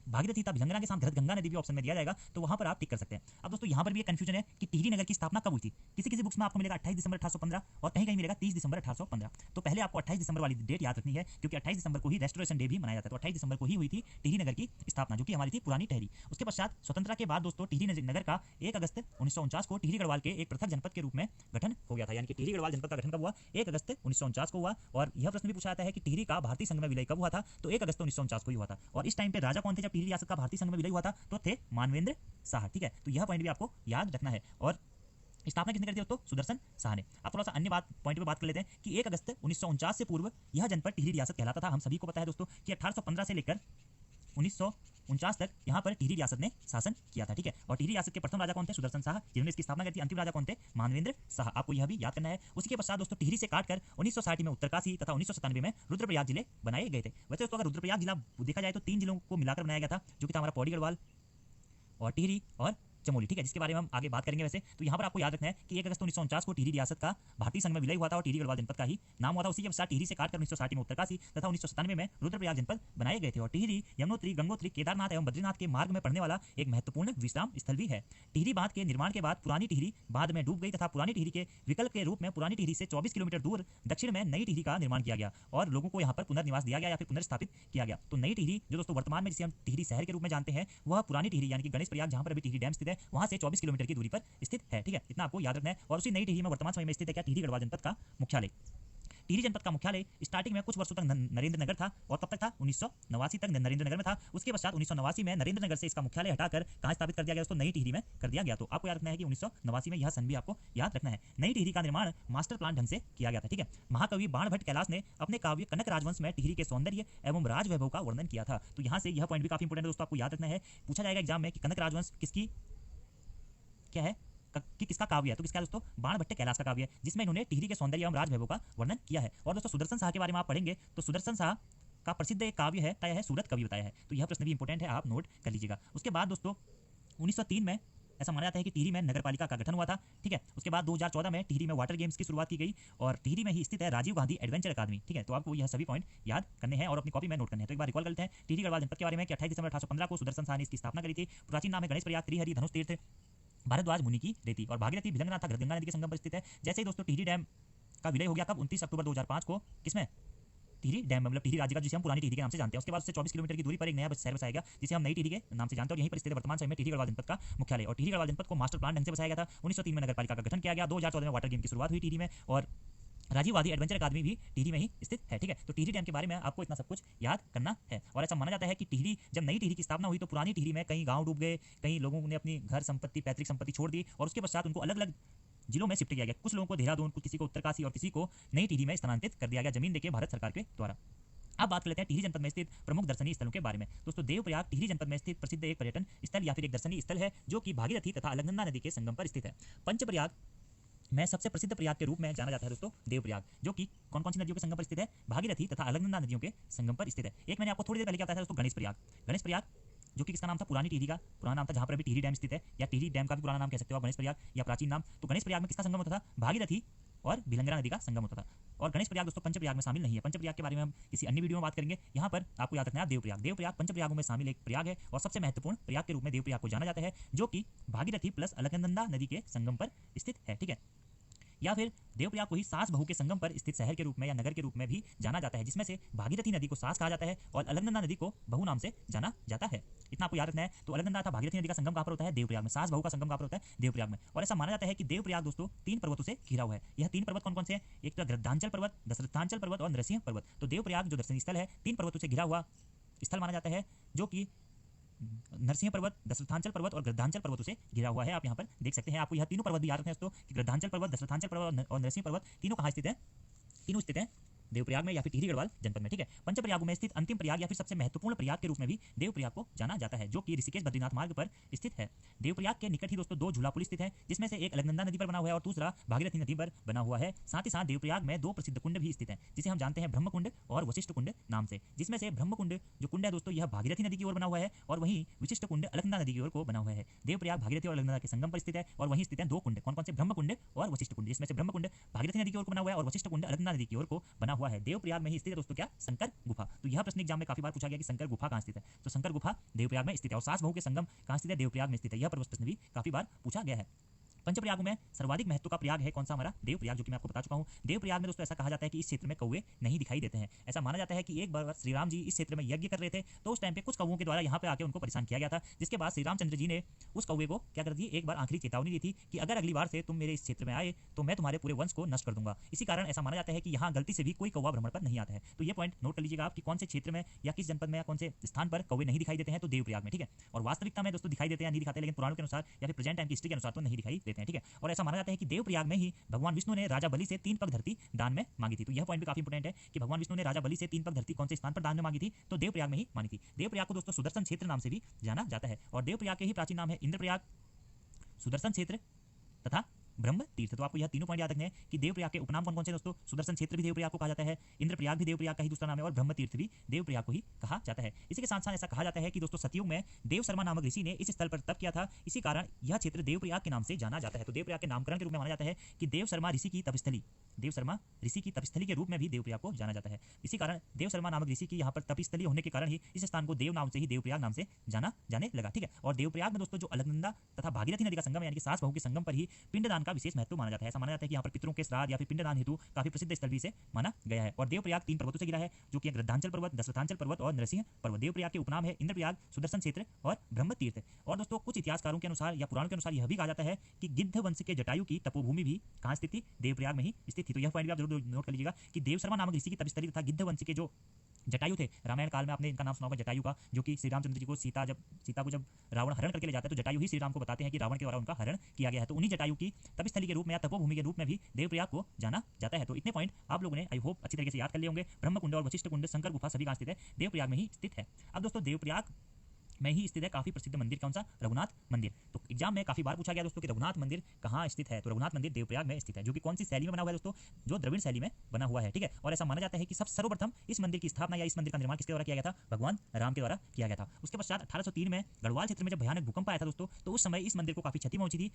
भागीरथी तथा भिलंगना के साथ घृतगंगा नदी भी ऑप्शन में दिया जाएगा, तो वहां पर आप टिक कर सकते हैं। अब दोस्तों यहाँ पर भी एक कंफ्यूजन है कि टिहरी नगर की स्थापना कब हुई थी। किसी किसी बुक्स में आपको मिलेगा 28 दिसंबर 1815 और कहीं कहीं मिलेगा 30 दिसंबर 1815। तो पहले आपको 28 दिसंबर वाली डेट याद रखनी है, क्योंकि 28 दिसंबर को ही रेस्टोरेशन डे भी मनाया जाता है। तो 28 दिसंबर को ही हुई थी टिहरी नगर की स्थापना, जो कि हमारी थी पुरानी टिहरी। उसके पश्चात स्वतंत्रता के बाद दोस्तों टिहरी नगर का 1 अगस्त 1949 को टिहरी गढ़वाल के एक पृथक जनपद के रूप में गठन हो गया था। यानी कि टिहरी गढ़वाल जनपद का गठन कब हुआ, 1 अगस्त 1949 को हुआ। और यह प्रश्न भी पूछा जाता है कि टिहरी का भारतीय संघ में विलय कब हुआ था, तो 1 अगस्त 1949 को ही हुआ था। और इस टाइम पे राजा कौन थे जब टिहरी रियासत का भारतीय संघ में विलय हुआ था, तो थे मानवेंद्र शाह। ठीक है, तो यह पॉइंट भी आपको याद रखना है। और स्थापना किसने करी थी दोस्तों, सुदर्शन शाह ने। अब थोड़ा सा अन्य पॉइंट पे बात कर लेते हैं कि 1 अगस्त 1949 से पूर्व यह जनपद टिहरी रियासत कहलाता था। हम सभी को पता है दोस्तों कि 1815 से लेकर 1949 तक यहाँ पर टिहरी रियासत ने शासन किया था। ठीक है, और टिहरी रियासत के प्रथम राजा कौन थे, सुदर्शन शाह, जिन्होंने इसकी स्थापना की थी। अंतिम राजा कौन थे, मानवेंद्र शाह। आपको यह भी याद करना है। उसी के पश्चात दोस्तों टिहरी से काटकर 1960 में उत्तरकाशी तथा 1997 में रुद्रप्रयाग जिले बनाए गए थे। वैसे दोस्तों अगर रुद्रप्रयाग जिला देखा जाए तो 3 जिलों को मिलाकर बनाया गया था, जो कि था हमारा पौड़ी गढ़वाल और टिहरी और चमोली। ठीक है, जिसके बारे में हम आगे बात करेंगे। वैसे तो यहाँ पर आपको याद रखना है कि 1 अगस्त 1949 को टिहरी रियासत का भारतीय संघ में विलय हुआ था और टिहरी गढ़वाल जनपद का ही नाम हुआ था। उसी के पश्चात टिहरी से काटकर 1960 में उत्तरकाशी तथा 1997 में रुद्रप्रयाग जनपद बनाए गए थे। और टिहरी यमुनोत्री, गंगोत्री, केदारनाथ एवं बद्रीनाथ के मार्ग में पड़ने वाला एक महत्वपूर्ण विश्राम स्थल भी है। टिहरी बांध के निर्माण के बाद पुरानी टिहरी बांध में डूब गई तथा पुरानी टिहरी के विकल्प के रूप में पुरानी टिहरी से 24 किलोमीटर दूर दक्षिण में नई टिहरी का निर्माण किया गया और लोगों को यहाँ पर पुनर्निवास दिया गया या फिर पुनर्स्थापित किया गया। तो नई टिहरी जो दोस्तों वर्तमान में जिसे हम टिहरी शहर के रूप में जानते हैं, वह पुरानी टिहरी यानी कि गणेश प्रयाग, जहाँ पर अभी टिहरी डैम स्थित है, वहाँ से 24 किलोमीटर की दूरी पर स्थित है। ठीक है, इतना आपको याद रखना है। और उसी नई टिहरी में वर्तमान समय में स्थित है क्या, टिहरी गढ़वाल जनपद का मुख्यालय। टिहरी जनपद का मुख्यालय स्टार्टिंग में कुछ वर्षों तक नरेंद्र नगर था और कब तक था, 1989 तक नरेंद्र नगर में था। उसके पश्चात 1989 में नरेंद्र नगर से इसका मुख्यालय हटाकर कहां स्थापित कर दिया गया, उसको नई टिहरी में कर दिया गया। तो आपको याद रखना है कि 1989 में यह सन भी आपको याद रखना है। नई टिहरी का निर्माण मास्टर प्लान ढंग से किया गया था। ठीक है, महाकवि बाणभट्ट कैलाश ने अपने काव्य कनक राजवंश में टिहरी के सौंदर्य एवं राज वैभव का वर्णन किया था। तो यहाँ से यह पॉइंट भी काफी इंपोर्टेंट है दोस्तों, आपको याद रखना है। पूछा जाएगा एग्जाम में कि कनक राजवंश किसकी क्या है कि किसका काव्य है, तो किसका दोस्तों, बाणभट्ट कैलाश का काव्य है, जिसमें इन्होंने टिहरी के सौंदर्य एवं राज वैभव का वर्णन किया है। और दोस्तों सुदर्शन शाह के बारे में आप पढ़ेंगे तो सुदर्शन शाह का प्रसिद्ध एक काव्य है तय है सूरत कवि बताया है। तो यह प्रश्न भी इंपोर्टेंट है, आप नोट कर लीजिएगा। उसके बाद दोस्तों 1903 में ऐसा माना जाता है कि टिहरी में नगर पालिका का गठन हुआ था। ठीक है, उसके बाद 2014 में टिहरी में वाटर गेम्स की शुरुआत की गई और टिहरी में ही स्थित है राजीव गांधी एडवेंचर अकादमी। ठीक है, तो आपको यह सभी पॉइंट याद करने हैं और अपनी कॉपी में नोट करने हैं। तो एक बार रिकॉल करते हैं टिहरी गढ़वाल जनपद के बारे में कि 28 दिसंबर 1815 को सुदर्शन शाह ने इसकी स्थापना करी थी। प्राचीन नाम है गणेश प्रयाग, त्रिहरि, धनुष तीर्थ, भारद्वाज मुनि की रेती और भागीरथी भिलंगना तथा घृतगंगा नदी के संगम पर स्थित है। जैसे ही दोस्तों टिहरी डैम का विलय हो गया कब, 29 अक्टूबर 2005 को, किसमें, टिहरी डैम में, मतलब टिहरी राज्य का, जिसे हम पुरानी टिहरी के नाम से जानते हैं। उसके बाद उससे 24 किलोमीटर की दूरी पर एक नया शहर बसाया गया जिसे हम नई टिहरी के नाम से जानते हैं और यहीं पर स्थित वर्तमान समय में टिहरी गढ़वाल जनपद का मुख्यालय। और टिहरी गढ़वाल जनपद को मास्टर प्लान ढंग से बसाया गया था। 1903 में नगर पालिका का गठन किया गया, 2014 में वाटर गेम की शुरुआत हुई टिहरी में और राजीव गांधी एडवेंचर अकादमी भी टिहरी में ही स्थित है। ठीक है, तो टिहरी डैम के बारे में आपको इतना सब कुछ याद करना है। और ऐसा माना जाता है कि टिहरी, जब नई टिहरी की स्थापना हुई तो पुरानी टिहरी में कई गांव डूब गए, कई लोगों ने अपनी घर संपत्ति, पैतृक संपत्ति छोड़ दी और उसके पश्चात उनको अलग अलग जिलों में शिफ्ट किया गया। कुछ लोगों को देहरादून, किसी को उत्तरकाशी और किसी को नई टिहरी में स्थानांतरित कर दिया गया जमीन देके भारत सरकार के द्वारा। अब बात कर लेते हैं टिहरी जनपद में स्थित प्रमुख दर्शनीय स्थलों के बारे में। दोस्तों देवप्रयाग टिहरी जनपद में स्थित प्रसिद्ध एक पर्यटन स्थल या फिर एक दर्शनीय स्थल है, जो कि भागीरथी तथा अलकनंदा नदी के संगम पर स्थित है। पंचप्रयाग में सबसे प्रसिद्ध प्रयाग के रूप में जाना जाता है दोस्तों देवप्रयाग, जो कि कौन कौन सी नदियों के संगम पर स्थित है, भागीरथी तथा अलकनंदा नदियों के संगम पर स्थित है। एक मैंने आपको थोड़ी देर पहले क्या बताया था दोस्तों, गणेश प्रयाग। गणेश प्रयाग जो कि किसका नाम था, पुरानी टिहरी का पुराना नाम था, जहां पर अभी टिहरी डैम स्थित है, या टिहरी डैम का भी पुराना नाम कह सकते हो आप, गणेश प्रयाग या प्राचीन नाम। तो गणेश प्रयाग में किसका संगम होता था, भागीरथी और भिलंगना नदी का संगम होता था। और गणेश प्रयाग दोस्तों पंचप्रयाग में शामिल नहीं है। पंचप्रयाग के बारे में हम किसी अन्य वीडियो में बात करेंगे। यहाँ पर आपको याद रखना है देवप्रयाग। देवप्रयाग पंचप्रयागों में शामिल एक प्रयाग है और सबसे महत्वपूर्ण प्रयाग के रूप में देवप्रयाग को जाना जाता है, जो कि भागीरथी प्लस अलकनंदा नदी के संगम पर स्थित है। ठीक है, या फिर देवप्रयाग को ही सास बहू के संगम पर स्थित शहर के रूप में या नगर के रूप में भी जाना जाता है, जिसमें से भागीरथी नदी को सास कहा जाता है और अलकनंदा नदी को बहू नाम से जाना जाता है। इतना आपको याद रखना है। तो अलकनंदा तथा भागीरथी नदी का संगम कहाँ पर होता है, देवप्रयाग में। सास बहू का संगम कहाँ पर होता है, देवप्रयाग में। और ऐसा माना जाता है कि देवप्रयाग दोस्तों 3 पर्वतों से घिरा हुआ है। यह 3 पर्वत कौन कौन से हैं, एक तो गृद्धांचल पर्वत, दशरथांचल पर्वत और नरसिंह पर्वत। तो देवप्रयाग जो दर्शनीय स्थल है 3 पर्वतों से घिरा हुआ स्थल माना जाता है, जो कि नरसिंह पर्वत, दशरथांचल पर्वत और गृद्धांचल पर्वतों से घिरा हुआ है। आप यहाँ पर देख सकते हैं। आपको यह तीनों पर्वत भी याद रखने हैं दोस्तों कि गृद्धांचल पर्वत, दशरथांचल पर्वत और नरसिंह पर्वत तीनों कहाँ स्थित है, तीनों स्थित हैं देवप्रयाग में या फिर टिहरी गढ़वाल जनपद में। ठीक है, पंचप्रयागों में स्थित अंतिम प्रयाग या फिर सबसे महत्वपूर्ण प्रयाग के रूप में भी देवप्रयाग को जाना जाता है, जो कि ऋषिकेश बद्रीनाथ मार्ग पर स्थित है। देवप्रयाग के निकट ही दोस्तों 2 झूला पुल स्थित है, जिसमें से एक अलकनंदा नदी पर बना हुआ है और दूसरा भागीरथी नदी पर बना हुआ है। साथ ही साथ देवप्रयाग में 2 प्रसिद्ध कुंड भी स्थित हैं, जिसे हम जानते हैं ब्रह्मकुंड और वशिष्ठ कुंड नाम से। जिसमें से ब्रह्मकुंड जो कुंड है दोस्तों यह भागीरथी नदी की ओर बना हुआ है और वहीं विशिष्ट कुंड अलकनंदा नदी की ओर को बना हुआ है। देवप्रयाग भागीरथी और अलकनंदा के संगम पर स्थित है और वहीं स्थित हैं 2 कुंड, कौन कौन से, ब्रह्मकुंड और वशिष्ठ कुंड, जिसमें से ब्रह्मकुंड भागीरथी नदी की ओर को बना हुआ है और वशिष्ठ कुंड अलकनंदा नदी की ओर को बना हुआ है। देवप्रयाग में ही स्थित है दोस्तों क्या, शंकर गुफा। तो यह प्रश्न एग्जाम में काफी बार पूछा गया कि शंकर गुफा कहाँ स्थित है, तो शंकर गुफा देवप्रयाग में स्थित है। और सास बहू के संगम कहाँ स्थित है, देवप्रयाग में स्थित है। यह प्रश्न भी काफी बार पूछा गया है। पंचप्रयागों में सर्वाधिक महत्व का प्रयाग है कौन सा, हमारा देवप्रयाग, जो कि मैं आपको बता चुका हूं। देवप्रयाग में दोस्तों ऐसा कहा जाता है कि इस क्षेत्र में कौवे नहीं दिखाई देते हैं। ऐसा माना जाता है कि एक बार श्री राम जी इस क्षेत्र में यज्ञ कर रहे थे, तो उस टाइम पे कुछ कौवों के द्वारा यहाँ पे आके उनको परेशान किया गया था, जिसके बाद श्री रामचंद्र जी ने उस कौवे को क्या कर दी, एक बार आखिरी चेतावनी दी थी कि अगर अगली बार से तुम मेरे इस क्षेत्र में आए तो मैं तुम्हारे पूरे वंश को नष्ट कर दूंगा। इसी कारण ऐसा माना जाता है कि यहाँ गलती से भी कोई कौवा भ्रमण पर नहीं आता है। तो ये पॉइंट नोट कर लीजिएगा आप कि कौन से क्षेत्र में या किस जनपद में या कौन से स्थान पर कौवे नहीं दिखाई देते हैं, तो देवप्रयाग में, ठीक है। और वास्तविकता में दोस्तों दिखाई देते हैं, नहीं दिखाते, लेकिन पुराणों के अनुसार या फिर प्रेजेंट टाइम की हिस्ट्री के अनुसार तो नहीं दिखाई देते हैं, ठीक है। और ऐसा माना जाता है कि देवप्रयाग में ही भगवान विष्णु ने राजा बलि से 3 पग धरती दान में मांगी थी। तो यह पॉइंट भी काफी इंपोर्टेंट है कि भगवान विष्णु ने राजा बलि से 3 पग धरती कौन से स्थान पर दान में मांगी थी, तो देवप्रयाग में ही मांगी थी। देवप्रयाग को दोस्तों सुदर्शन क्षेत्र नाम से भी जाना जाता है, और देवप्रयाग के ही प्राचीन नाम है इंद्रप्रयाग, सुदर्शन क्षेत्र तथा ब्रह्म तीर्थ। तो आपको यह तीनों पॉइंट याद रखने हैं कि देवप्रयाग के उपनाम कौन कौन से दोस्तों, सुदर्शन क्षेत्र भी देवप्रयाग को कहा जाता है, इंद्रप्रयाग भी देवप्रयाग का ही दूसरा नाम है, और ब्रह्म तीर्थ भी देवप्रयाग को ही कहा जाता है। इसी के साथ साथ ऐसा कहा जाता है कि दोस्तों सतयुग में देव शर्मा नामक ऋषि ने इस स्थल पर तप किया था, इसी कारण यह क्षेत्र देवप्रयाग के नाम से जाना जाता है। तो देवप्रयाग के नामकरण के रूप में माना जाता है कि देव शर्मा ऋषि की तपस्थली, देव शर्मा ऋषि की तपस्थली के रूप में भी देवप्रयाग को जाना जाता है। इसी कारण देव शर्मा नामक ऋषि की यहाँ पर तपस्थली होने के कारण ही इस स्थान को देव नाम से ही देवप्रयाग नाम से जाना जाने लगा, ठीक है। और देवप्रयाग में दोस्तों जो अलकनंदा तथा भागीरथी नदी का संगम है, यानी कि सास बहू के संगम पर ही पिंडदान का विशेष महत्व माना जाता है। ऐसा माना जाता है कि यहाँ पर पितरों के श्राद्ध या फिर पिंडदान हेतु काफी प्रसिद्ध स्थल भी से माना गया है। और देवप्रयाग 3 पर्वतों से घिरा है, जो कि गृद्धांचल पर्वत, दशरथांचल पर्वत और नरसिंह पर्वत। देवप्रयाग के उपनाम है इंद्रप्रयाग, सुदर्शन क्षेत्र और ब्रह्म तीर्थ। और दोस्तों कुछ इतिहासकारों के अनुसार या पुराणों के अनुसार यह भी कहा जाता है कि गिद्ध वंश के जटायु की तपोभूमि भी कहाँ स्थित थी, देवप्रयाग में ही स्थित थी। तो यह पॉइंट भी आप जरूर नोट कर लीजिएगा कि देव शर्मा नामक ऋषि की तपस्थली तथा गिद्ध वंश के जो जटायु थे, रामायण काल में आपने इनका नाम सुना होगा जटायु का, जो कि श्री रामचंद्र जी को सीता को जब रावण हरण करके ले जाता है, तो जटायु ही श्री राम को बताते हैं कि रावण के द्वारा उनका हरण किया गया है। तो उन्हीं जटायु की तपस्थली के रूप में या तपोभूमि के रूप में भी देवप्रयाग को जाना जाता है। तो इतने पॉइंट आप लोगों ने आई होप अच्छी तरीके से याद कर लिए होंगे। ब्रह्मकुंड और वशिष्ठ कुंड, शंकर गुफा सभी कहाँ स्थित है, देवप्रयाग में ही स्थित है। अब दोस्तों देवप्रयाग में ही स्थित है काफी प्रसिद्ध मंदिर, कौन सा, रघुनाथ मंदिर। तो एग्जाम में काफी बार पूछा गया दोस्तों कि रघुनाथ मंदिर कहाँ स्थित है, तो रघुनाथ मंदिर देवप्रयाग में स्थित है, जो कि कौन सी शैली में बना हुआ है दोस्तों, जो द्रविड़ शैली में बना हुआ है, ठीक है। और ऐसा माना जाता है कि सर्वप्रथम इस मंदिर की स्थापना या इस मंदिर का निर्माण किसके द्वारा किया गया था, भगवान राम के द्वारा किया गया था। उसके पश्चात 1803 में गढ़वाल क्षेत्र में जब भयानक भूकंप आया था दोस्तों, तो उस समय इस मंदिर को काफी क्षति पहुंची थी।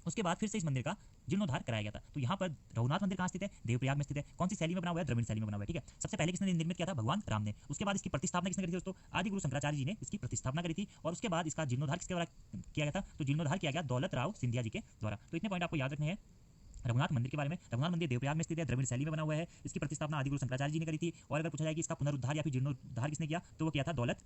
उसके बाद फिर से इस मंदिर का जीर्णोद्धार कराया गया था। तो यहाँ पर रघुनाथ मंदिर कहाँ स्थित है, देवप्रयाग में स्थित है। कौन सी शैली में बना हुआ है, द्रविड़ शैली में बना हुआ है, ठीक है। सबसे पहले किसने निर्मित किया था, भगवान राम ने। उसके बाद इसकी प्रतिस्थापना किसने करी थी दोस्तों, आदि गुरु शंकराचार्य जी ने इसकी प्रतिस्थापना करी थी। और उसके बाद इसका जीर्णोद्धार किसके द्वारा किया गया था, तो जीर्णोद्धार किया गया दौलत राव सिंधिया जी के द्वारा। तो इतने पॉइंट आपको याद रखने हैं रघुनाथ मंदिर के बारे में। रघुनाथ मंदिर देवप्रयाग में स्थित है, द्रविड़ शैली में बना हुआ है। इसकी प्रतिस्थापना आदि गुरु शंकराचार्य जी ने करी थी। और अगर पूछा जाए कि इसका पुनरुद्धार या फिर जीर्णोद्धार किसने किया, तो वो किया था दौलत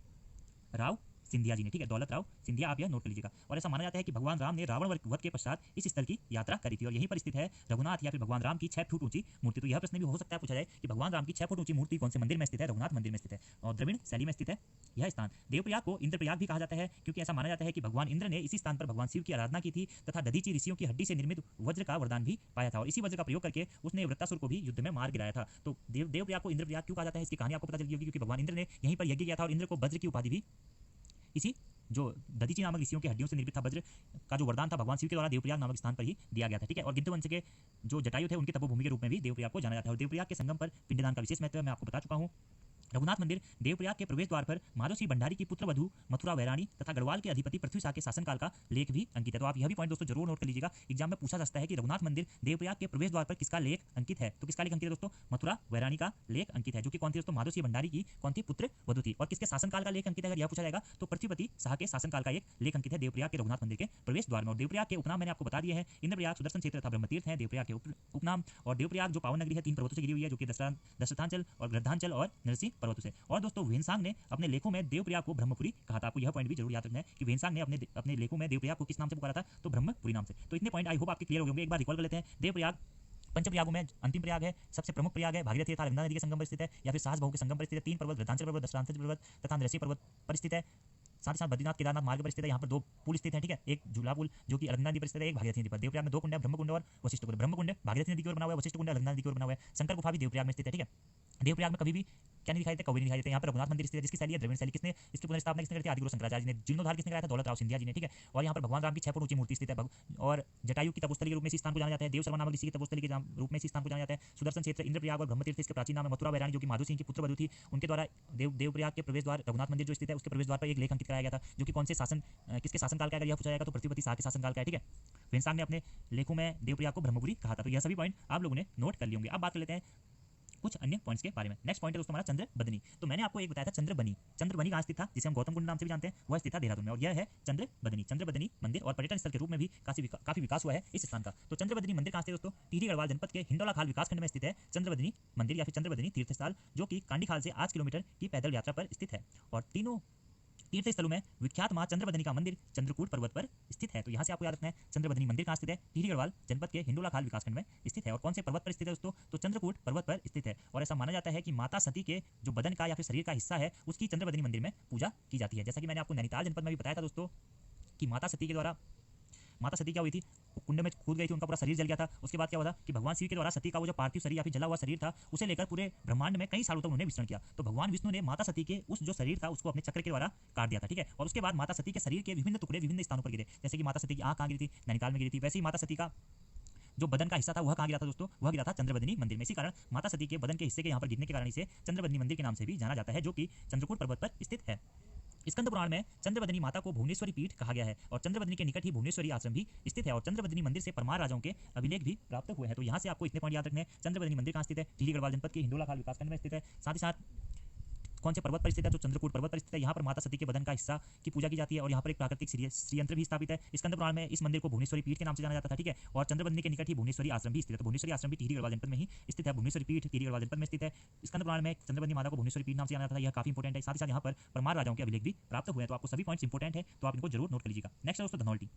राव सिंधिया जी ने, ठीक है, दौलत राव सिंधिया, आप यह नोट कर लीजिएगा। और ऐसा माना जाता है कि भगवान राम ने रावण वध के पश्चात इस स्थल की यात्रा करी थी, और यहीं पर स्थित है रघुनाथ या फिर भगवान राम की 6 फुट ऊंची मूर्ति। तो यह प्रश्न भी हो सकता है पूछा जाए कि भगवान राम की 6 फुट ऊंची मूर्ति कौन से मंदिर में स्थित है, रघुनाथ मंदिर में स्थित है, और द्रविड़ शैली में स्थित है यह स्थान। देवप्रयाग को इंद्रप्रयाग भी कहा जाता है, क्योंकि ऐसा माना जाता है कि भगवान इंद्र ने इसी स्थान पर भगवान शिव की आराधना की थी तथा दधीची ऋषियों की हड्डी से निर्मित वज्र का वरदान भी पाया था, और इसी वज्र का प्रयोग करके उसने वृत्तासुर को भी युद्ध में मार गिराया था। तो देवप्रयाग को इंद्रप्रयाग क्यों कहा जाता है, इसकी कहानी आपको पता चल गई होगी, क्योंकि भगवान इंद्र ने यहीं पर यज्ञ किया था, और इंद्र को वज्र की उपाधि भी इसी जो दधीची नामक ऋषियों की हड्डियों से निर्मित था वज्र का जो वरदान था भगवान शिव के द्वारा देवप्रयाग नामक स्थान पर ही दिया गया था, ठीक है। और गिद्ध वंश के जो जटायु थे उनकी तपोभूमि के रूप में भी देवप्रयाग को जाना जाता है। और देवप्रयाग के संगम पर पिंडदान का विशेष महत्व है, मैं आपको बता चुका हूँ। रघुनाथ मंदिर देवप्रयाग के प्रवेश द्वार पर माधव सिंह भंडारी की पुत्र वधू मथुरा वैराणी तथा गढ़वाल के अधिपति पृथ्वी शाह के शासनकाल का लेख भी अंकित है। तो आप यह भी पॉइंट दोस्तों जरूर नोट कर लीजिएगा, एग्जाम में पूछा जा सकता है कि रघुनाथ मंदिर देवप्रयाग के प्रवेश द्वार पर किसका लेख अंकित है, तो किसका लेख अंकित है दोस्तों, मथुरा वैराणी का लेख अंकित है, जो कि कौन थी दोस्तों, माधव सिंह भंडारी की कौन थी पुत्र वधू थी। और किसके शासनकाल का लेख अंकित है, अगर यह पूछा जाएगा तो पृथ्वीपति शाह के शासनकाल का एक लेख अंकित है देवप्रयाग के रघुनाथ मंदिर के प्रवेश द्वार में। और देवप्रयाग के उपनाम मैंने आपको बता दिए हैं, इंद्रप्रयाग, सुदर्शन क्षेत्र तथा ब्रह्मतीर्थ है देवप्रयाग के उपनाम। और देवप्रयाग जो पावन नगरी है 3 पर्वतों से घिरी हुई है, जो कि दशरथांचल और गृद्धांचल और नरसिंह पर्वतों से। और दोस्तों वेनसांग ने अपने लेखों में देवप्रयाग को ब्रह्मपुरी कहा था। आपको यह पॉइंट भी जरूर याद रखना है कि वेनसांग ने अपने लेखों में देवप्रयाग को किस नाम से पुकारा था, तो ब्रह्मपुरी नाम से। तो इतने पॉइंट आई होप आपके क्लियर हो होंगे। एक बार रिकॉल कर लेते हैं। देवप्रयाग पंचप्रयागों में अंतिम प्रयाग है, सबसे प्रमुख प्रयाग है, भागीरथी तथा अलकनंदा नदी के संगम पर स्थित है, या फिर सास बहू के संगम पर स्थित है। 3 पर्वत, गृद्धांचल पर्वत, दशरथांचल पर्वत तथा नरसिंह पर्वत पर स्थित है। साथ ही साथ बद्रीनाथ केदारनाथ मार्ग पर स्थित है। यहाँ पर 2 पुल स्थित हैं, ठीक है, एक झूला पुल जो कि अलकनंदा नदी पर स्थित है, एक भागीरथी नदी पर। देवप्रयाग में 2 कुंड है, ब्रह्मकुंड और वशिष्ठ कुंड। ब्रह्मकुंड भागीरथी नदी की ओर बना हुआ है, वशिष्ठ कुंड अलकनंदा नदी की ओर बना हुआ है। शंकर गुफा भी देवप्रयाग में स्थित है, ठीक है। देवप्रयाग में कभी भी क्या नहीं दिखाई देते, कौवे नहीं दिखाई देते। यहाँ पर रघुनाथ मंदिर स्थित है, जिसकी शैली है द्रविड़ शैली। किसने इसकी पुनर्स्थापना किसने करी थी, आदि गुरु शंकराचार्य जी ने। जीर्णोद्धार किसने कराया था, दौलत राव सिंधिया जी ने, ठीक है। और यहाँ पर भगवान राम की 6 फुट ऊंची मूर्ति स्थित है, और जटायु की तपोस्थली के रूप में इस स्थान को जाना जाता है। देव शर्मा नामक ऋषि की तपोस्थली के रूप में इस स्थान को जाना जाता है। सुदर्शन क्षेत्र, इंद्रप्रयाग और ब्रह्मतीर्थ इसके प्राचीन नाम है। मथुरा वैराणी जो कि माधव सिंह की पुत्र वधू थी, उनके द्वारा देवप्रयाग के प्रवेश द्वार रघुनाथ मंदिर जो स्थित है उसके प्रवेश द्वार पर एक लेख अंकित कराया गया था, जो कि कौन से शासन किसके शासनकाल का है, यह पूछा जाएगा तो पृथ्वीपति शाह के शासनकाल का है, ठीक है। वेनसांग ने अपने लेखों में देवप्रयाग को ब्रह्मपुरी कहा था। तो यह सभी पॉइंट आप लोगों ने नोट कर लिए होंगे। अब बात कर लेते हैं कुछ अन्य पॉइंट्स के बारे में। नेक्स्ट पॉइंट है दोस्तों हमारा चंद्रबदनी। तो मैंने आपको एक बताया था चंद्रबनी। चंद्रबनी कहाँ स्थित था, जिसे हम गौतम कुंड नाम से भी जानते हैं, वह स्थित था देहरादून में, और यह है चंद्रबदनी। चंद्रबदनी मंदिर और पर्यटन स्थल के रूप में भी काफी विकास हुआ है इस स्थान का। तो चंद्रबदनी मंदिर कहाँ स्थित है दोस्तों, टिहरी गढ़वाल जनपद के हिंडोला खाल विकासखंड में स्थित है चंद्रबदनी मंदिर या फिर चंद्रबदनी तीर्थ स्थल, जो कि कांडीखाल से 8 किलोमीटर की पैदल यात्रा पर स्थित है। और तीनों तीर्थ स्थलों में विख्यात मां चंद्रबदनी का मंदिर चंद्रकूट पर्वत पर स्थित है। तो यहाँ से आपको याद रखना है चंद्रबदनी मंदिर कहाँ स्थित है, टिहरी गढ़वाल जनपद के हिंडोला खाल विकासखंड में स्थित है। और कौन से पर्वत पर स्थित है दोस्तों, तो चंद्रकूट पर्वत पर स्थित है। और ऐसा माना जाता है कि माता सती के जो बदन का या फिर शरीर का हिस्सा है उसकी चंद्रबदनी मंदिर में पूजा की जाती है। जैसा कि मैंने आपको नैनीताल जनपद में भी बताया था दोस्तों कि माता सती क्या हुई थी, कुंड में कूद गई थी, उनका पूरा शरीर जल गया था। उसके बाद क्या हुआ था कि भगवान शिव के द्वारा सती का वो जो पार्थिव शरीर या फिर जला हुआ शरीर था उसे लेकर पूरे ब्रह्मांड में कई सालों तक उन्होंने विचरण किया। तो भगवान विष्णु ने माता सती के उस जो शरीर था उसको अपने चक्र के द्वारा काट दिया था, ठीक है। और उसके बाद माता सती के शरीर के विभिन्न टुकड़े विभिन्न स्थानों पर गिरे। जैसे कि माता सती की आंख कहाँ गिरी थी, नैनीताल में गिरी थी। वैसे ही माता सती का जो बदन का हिस्सा था वह कहाँ गिरा था दोस्तों, वह गिरा था चंद्रबदनी मंदिर में। इसी कारण माता सती के बदन के हिस्से के यहाँ पर गिरने के कारण इसे चंद्रबदनी मंदिर के नाम से भी जाना जाता है, जो कि चंद्रकूट पर्वत पर स्थित है। स्कंद पुराण में चंद्रबदनी माता को भुवनेश्वरी पीठ कहा गया है, और चंद्रबदनी के निकट ही भुवनेश्वरी आश्रम भी स्थित है। और चंद्रबदनी मंदिर से परमार राजाओं के अभिलेख भी प्राप्त हुए हैं। तो यहाँ से आपको इतने पॉइंट याद रखने हैं। चंद्रबदनी मंदिर कहाँ स्थित है, टिहरी गढ़वाल जनपद के हिंडोला खाल विकासखंड में स्थित है। साथ ही साथ कौन से पर्वत पर स्थित है, तो चंद्रकूट पर्वत पर स्थित है। यहाँ पर माता सती के बदन का हिस्सा की पूजा की जाती है, और यहाँ पर एक प्राकृतिक श्रीयंत्र भी स्थापित है। स्कंद पुराण में इस मंदिर को भुवनेश्वरी पीठ के नाम से जाना जाता था, ठीक है। और चंद्रबदनी के निकट ही भुवनेश्वरी आश्रम भी स्थित है। तो भुवनेश्वरी आश्रम भी टिहरी गढ़वाल जनपद में ही स्थित है। भुवनेश्वरी पीठ टिहरी गढ़वाल जनपद में स्थित है। स्कंद पुराण में चंद्रबदनी माता को भुवनेश्वरी पीठ नाम से जाना जाता था, यह काफी इंपॉर्टेंट है। साथ ही साथ यहाँ पर परमार राजाओं के अभिलेख भी प्राप्त हुए हैं। तो आपको सभी पॉइंट्स इंपॉर्टेंट है, तो आप इनको जरूर नोट कर लीजिएगा। नेक्स्ट है दोस्तों धनौल्टी।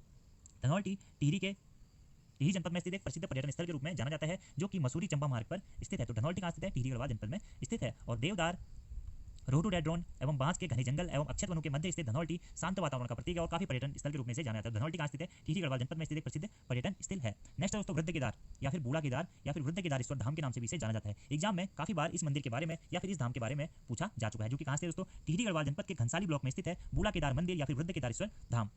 धनौल्टी टिहरी जनपद में स्थित एक प्रसिद्ध पर्यटन स्थल के रूप में जाना जाता है, जो कि मसूरी चंबा मार्ग पर स्थित है। तो धनौल्टी कहाँ स्थित है, टिहरी गढ़वाल जनपद में स्थित है। और देवदार, रोडोडेंड्रॉन एवं बांस के घने जंगल एवं अक्षत वनों के मध्य स्थित धनौल्टी शांत वातावरण का प्रतीक है और काफी पर्यटन स्थल के रूप में से जाना जाता है। धनौल्टी कहाँ स्थित है, टिहरी गढ़वाल जनपद में स्थित एक प्रसिद्ध पर्यटन स्थल है। नेक्स्ट है दोस्तों वृद्ध केदार या फिर बूढ़ा केदार या फिर वृद्ध केदारेश्वर धाम के नाम से भी इसे जाना जाता है। एग्जाम में काफी बार इस मंदिर के बारे में या फिर इस धाम के बारे में पूछा जा चुका है, जो कि कहाँ से दोस्तों, टिहरी गढ़वाल जनपद के घनसाली ब्लॉक में स्थित है बूढ़ा केदार मंदिर या फिर वृद्ध केदारेश्वर धाम।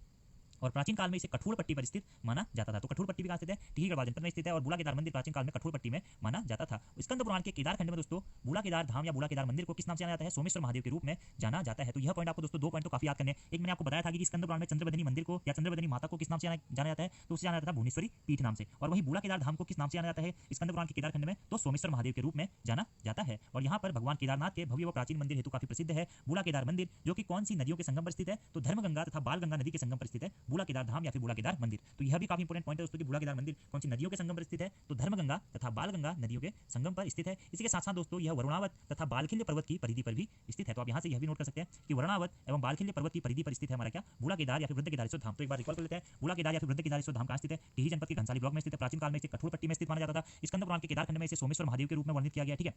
और प्राचीन काल में इसे कठोर पट्टी पर स्थित माना जाता था। तो कठोर पट्टी भी कहाँ स्थित है, टिहरी गढ़वाल जनपद में स्थित है। और बूढ़ा केदार मंदिर प्राचीन काल में कठोर पट्टी में माना जाता था। स्कंद पुराण के केदार खंड में दोस्तों बूढ़ा केदार धाम या बूढ़ा केदार मंदिर को किस नाम से जाना जाता है, सोमेश्वर महादेव के रूप में जाना जाता है। तो यह पॉइंट आपको दोस्तों 2 पॉइंट तो काफी याद करने हैं। एक मैंने आपको बताया था कि स्कंद पुराण में चंद्रबदनी मंदिर को या चंद्रबदनी माता को किस नाम से जाना जाता है, तो उसे जाना जाता था भुवनेश्वरी पीठ नाम से। और वही बूढ़ा केदार धाम को किस नाम से जाना जाता है स्कंद पुराण के केदार खंड में, तो सोमेश्वर महादेव के रूप में जाना जाता है। और यहाँ पर भगवान केदारनाथ के भव्य व प्राचीन मंदिर हेतु काफी प्रसिद्ध है बूढ़ा केदार मंदिर, जो कि कौन सी नदियों के संगम पर स्थित है, तो धर्मगंगा तथा बालगंगा नदी के संगम पर स्थित है बूढ़ा केदार धाम या फिर बूढ़ा केदार मंदिर। तो यह भी काफी इंपॉर्टेंट पॉइंट है दोस्तों कि बूढ़ा केदार मंदिर कौन सी नदियों के संगम पर स्थित है, तो धर्मगंगा तथा बालगंगा नदियों के संगम पर स्थित है। इसी के साथ साथ दोस्तों यह वरुणावत तथा बालखिल्य पर्वत की परिधि पर भी स्थित है। तो आप यहाँ से यह भी नोट कर सकते हैं कि वरुणावत एवं बालखिल्य पर्वत की परिधि पर स्थित है हमारा क्या, बूढ़ा केदार या फिर वृद्ध केदारेश्वर धाम। तो एक बार रिकॉल कर लेते हैं, बूढ़ा केदार या फिर वृद्ध केदारेश्वर धाम कहाँ स्थित है, टिहरी जनपद के घनसाली ब्लॉक में स्थित है। प्राचीन काल में इसे कठोर पट्टी में स्थित माना जाता था। स्कंद पुराण के केदार खंड में इसे सोमेश्वर महादेव के रूप में वर्णित किया गया, ठीक है।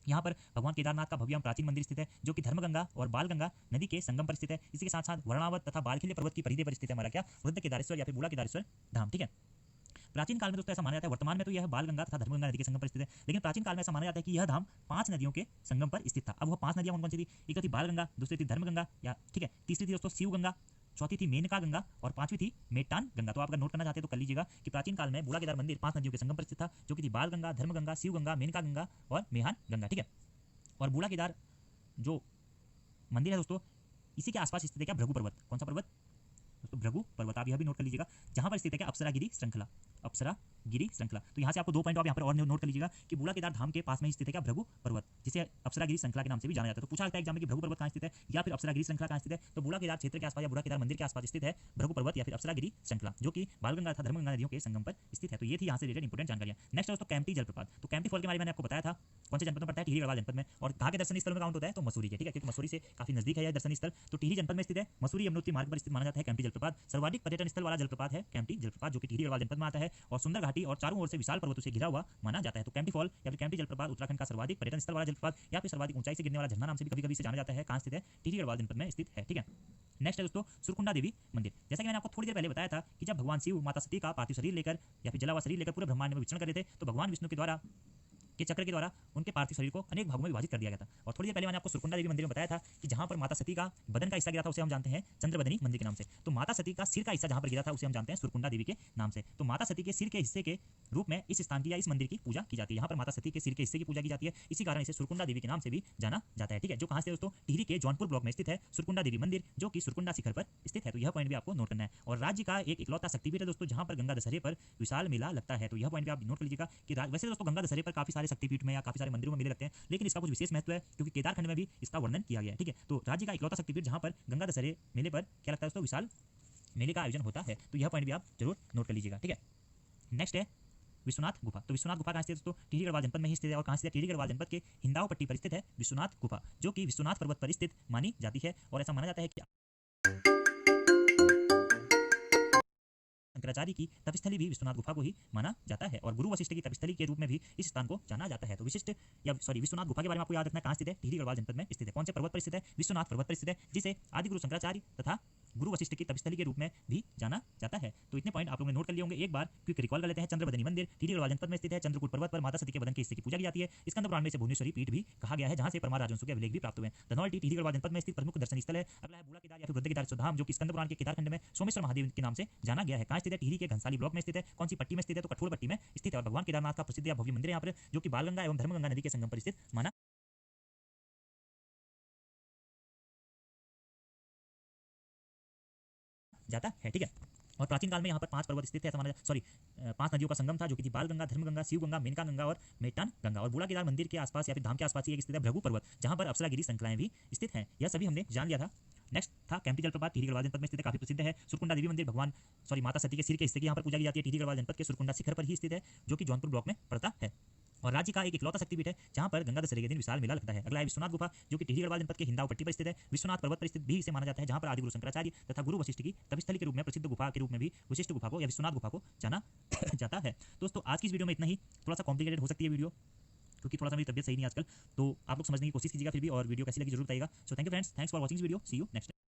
यहाँ पर भगवान केदारनाथ का भव्य प्राचीन मंदिर स्थित है, जो कि धर्मगंगा और बालगंगा नदी के संगम पर स्थित है। इसी के साथ साथ वरुणावत तथा बालखिल्य पर्वत की परिधि पर स्थित है हमारा क्या, वृद्ध केदारेश्वर या फिर बूढ़ा केदारेश्वर धाम, ठीक है। प्राचीन काल में दोस्तों ऐसा माना जाता है, वर्तमान में तो यह बालगंगा तथा धर्मगंगा नदी के संगम पर स्थित है, लेकिन प्राचीन काल में ऐसा माना जाता है कि यह धाम 5 नदियों के संगम पर स्थित था। अब वह 5 नदियां कौन सी थी, एक तो थी बालगंगा, दूसरी थी धर्मगंगा या ठीक है, तीसरी थी दोस्तों शिव गंगा, चौथी थी मेनका गंगा और 5वीं थी मेटान गंगा। तो आप अगर नोट करना चाहते हैं तो कर लीजिएगा कि प्राचीन काल में बूढ़ा केदार मंदिर 5 नदियों के संगम पर स्थित था, जो कि थी बालगंगा, धर्मगंगा, शिव गंगा, मेनका गंगा और मेहान गंगा, ठीक है। और बूढ़ा केदार जो मंदिर है दोस्तों, इसी के आसपास स्थित है क्या, भृगु पर्वत। कौन सा पर्वत दोस्तों, भृगु पर्वत। आप यह भी नोट कर लीजिएगा, जहां पर स्थित है क्या, अप्सरागिरी श्रृंखला, अप्सरागिरी श्रृंखला। तो यहाँ से आपको 2 पॉइंट आप यहाँ पर और नोट कर लीजिएगा कि बूढ़ा केदार धाम के पास में स्थित है क्या, भृगु पर्वत, जिसे अप्सरागिरी श्रृंखला के नाम से भी जाना जाता है। तो पूछा जाता है एग्जाम में कि भृगु पर्वत कहाँ स्थित है या फिर अप्सरागिरी श्रृंखला कहाँ स्थित है, तो बूढ़ा केदार क्षेत्र के आसपास या बूढ़ा केदार मंदिर के आसपास स्थित है भृगु पर्वत या फिर अप्सरागिरी श्रृंखला, जो कि बालगंगा तथा धर्मगंगा नदियों के संगम पर स्थित है। तो ये थी यहाँ से रिलेटेड इंपॉर्टेंट जानकारियां। नेक्स्ट दोस्तों कैंपटी जलप्रपात। तो कैंपटी फॉल के बारे में मैंने आपको बताया था, कौन से जनपद में पड़ता है, टिहरी गढ़वाल जनपद में। और कहाँ के दर्शनीय स्थल में काउंट होता है, तो मसूरी के, ठीक है, क्योंकि मसूरी से काफी नजदीक है यह दर्शनीय स्थल। तो टिहरी जनपद में स्थित है, मसूरी यमुनोत्री मार्ग पर स्थित माना जाता है कैंपटी जलप्रपात। सर्वाधिक पर्यटन स्थल वाला जलप्रपात है कैंपटी जलप्रपात, जो कि टिहरी गढ़वाल जनपद में आता है और सुंदर घाटी और चारों ओर से विशाल पर्वतों से घिरा हुआ माना जाता है। तो कैंपटी फॉल या फिर कैंपटी जलप्रपात उत्तराखंड का सर्वाधिक पर्यटन स्थल वाला जलप्रपात या फिर सर्वाधिक ऊंचाई से गिरने वाला झरना नाम से भी कभी-कभी से जाना जाता है। कहाँ स्थित है, टिहरी गढ़वाल जनपद में स्थित है, ठीक है। नेक्स्ट है दोस्तों सुरकुंडा देवी मंदिर। जैसा कि मैंने आपको थोड़ी देर पहले बताया था कि जब भगवान शिव माता सती का पार्थिव शरीर लेकर या फिर जला हुआ शरीर लेकर पूरे ब्रह्मांड में विचरण कर रहे थे, तो भगवान विष्णु के द्वारा के चक्र के द्वारा उनके पार्थिव शरीर को अनेक भागों में विभाजित कर दिया गया था। और थोड़ी देर पहले मैंने आपको सुरकुंडा देवी मंदिर में बताया था कि जहां पर माता सती का बदन का हिस्सा गिरा था उसे हम जानते हैं चंद्रबदनी मंदिर के नाम से। तो माता सती का सिर का हिस्सा जहां पर गिरा था उसे हम जानते हैं सुरकुंडा देवी के नाम से। तो माता सती के सिर के हिस्से के रूप में इस स्थान की या इस मंदिर की पूजा की जाती है। यहाँ पर माता सती के सिर के हिस्से की पूजा की जाती है, इसी कारण इसे सुरकुंडा देवी के नाम से भी जाना जाता है, ठीक है। जो कहाँ से दोस्तों, टिहरी के जौनपुर ब्लॉक में स्थित है सुरकुंडा देवी मंदिर, जो कि सुरकुंडा शिखर पर स्थित है। तो यह पॉइंट भी आपको नोट करना है। और राज्य का एक इकलौता शक्तिपीठ है दोस्तों, जहां पर गंगा दशहरे पर विशाल मेला लगता है। तो यह पॉइंट भी आप नोट कर लीजिएगा कि वैसे दोस्तों गंगा दशहरे पर काफी सारे सारे शक्तिपीठ में या काफी सारे मंदिरों में मेले लगते हैं, लेकिन इसका कुछ विशेष महत्व है क्योंकि केदारखंड में भी इसका वर्णन किया गया है। ठीक है, तो राज्य का इकलौता शक्तिपीठ जहां पर गंगा दशहरे मेले पर क्या लगता है दोस्तों, विशाल मेले का आयोजन होता है। तो यह पॉइंट भी आप जरूर नोट कर लीजिएगा। ठीक है, नेक्स्ट है विश्वनाथ गुफा। तो विश्वनाथ गुफा कहाँ स्थित है दोस्तों, टिहरी गढ़वाल जनपद में ही स्थित है। और कहाँ स्थित है, टिहरी गढ़वाल जनपद के हिंदाव पट्टी पर स्थित है विश्वनाथ गुफा, जो कि विश्वनाथ पर्वत पर स्थित मानी जाती है। और ऐसा माना जाता है कि शंकराचार्य की तपस्थली भी विश्वनाथ गुफा को ही माना जाता है, और गुरु वशिष्ठ की तपस्थली के रूप में भी इस स्थान को जाना जाता है। तो विश्वनाथ गुफा के बारे में आपको याद रखना है, कहाँ स्थित है, टिहरी गढ़वाल जनपद में स्थित है। कौन से पर्वत पर स्थित है, विश्वनाथ पर्वत पर स्थित है, जिसे आदि गुरु शंकराचार्य तथा गुरु वशिष्ठ की तपस्थली के रूप में भी जाना जाता है। तो इतने पॉइंट आप लोगों ने नोट कर लिए होंगे। एक बार क्विक रिकॉल कर लेते हैं। चंद्रबदनी मंदिर टिहरी गढ़वाल जनपद में स्थित है। चंद्रकूट पर्वत पर माता सती के वदन के हिस्से की पूजा की जाती है। स्कंद पुराण में इसे भुवनेश्वरी पीठ भी कहा गया है, जहां से परमार राजवंशों के अभिलेख भी प्राप्त हुए हैं। धनौल्टी टिहरी गढ़वाल जनपद में स्थित प्रमुख दर्शनीय स्थल है। अगला है बूढ़ा केदार या फिर वृद्ध केदार धाम, जो कि स्कंद पुराण के केदारखंड में सोमेश्वर महादेव के नाम से जाना गया है। कहाँ स्थित है, टिहरी के घनसाली ब्लॉक में स्थित है। कौन सी पट्टी में स्थित है, तो कठोर पट्टी में स्थित है। और भगवान केदारनाथ का प्रसिद्ध या भव्य मंदिर यहाँ पर, जो कि बालगंगा एवं धर्मगंगा नदी के संगम पर स्थित माना जाता है। ठीक है, और प्राचीन काल में यहाँ पर 5 पर्वत स्थित है, ऐसा माना 5 नदियों का संगम था, जो कि थी बालगंगा, धर्मगंगा, शिवगंगा, मेनका गंगा और मेटान गंगा। और बूढ़ा केदार मंदिर के आसपास या फिर धाम के आसपास ही एक स्थित है भृगु पर्वत, जहाँ पर अप्सरागिरी श्रृंखलाएं भी स्थित हैं। यह सभी हमने जान लिया था। नेक्स्ट था कैंपटी जलप्रपात, टिहरी गढ़वाल जनपद में स्थित है, काफी प्रसिद्ध है। सुरकुंडा देवी मंदिर माता सती के सिर के हिस्से की यहाँ पर पूजा की जाती है। टिहरी गढ़वाल जनपद के सुरकुंडा शिखर पर ही स्थित है, जो कि जौनपुर ब्लॉक में पड़ता है। और राज्य का एक इकलौता शक्तिपीठ है जहां पर गंगा दशहरे के दिन विशाल मेला लगता है। अगला है विश्वनाथ गुफा, जो कि टिहरी गढ़वाल जनपद के हिंदाव पट्टी पर स्थित है। विश्वनाथ पर्वत पर स्थित भी इसे माना जाता है, जहां पर आदिगुरु शंकराचार्य तथा गुरु वशिष्ठ की तपस्थली के रूप में प्रसिद्ध गुफा के रूप में भी विशिष्ट गुफा को या विश्वनाथ गुफा को जाना जाता है। दोस्तों आज की इस वीडियो में इतना ही। थोड़ा सा कॉम्प्लिकेटेड हो सकती है वीडियो, क्योंकि थोड़ा सा मेरी तबीयत सही नहीं आजकल, तो आप लोग समझने की कोशिश कीजिएगा फिर भी, और वीडियो कैसी लगी जरूर बताइएगा। So thank you friends, thanks for watching this video, see you next.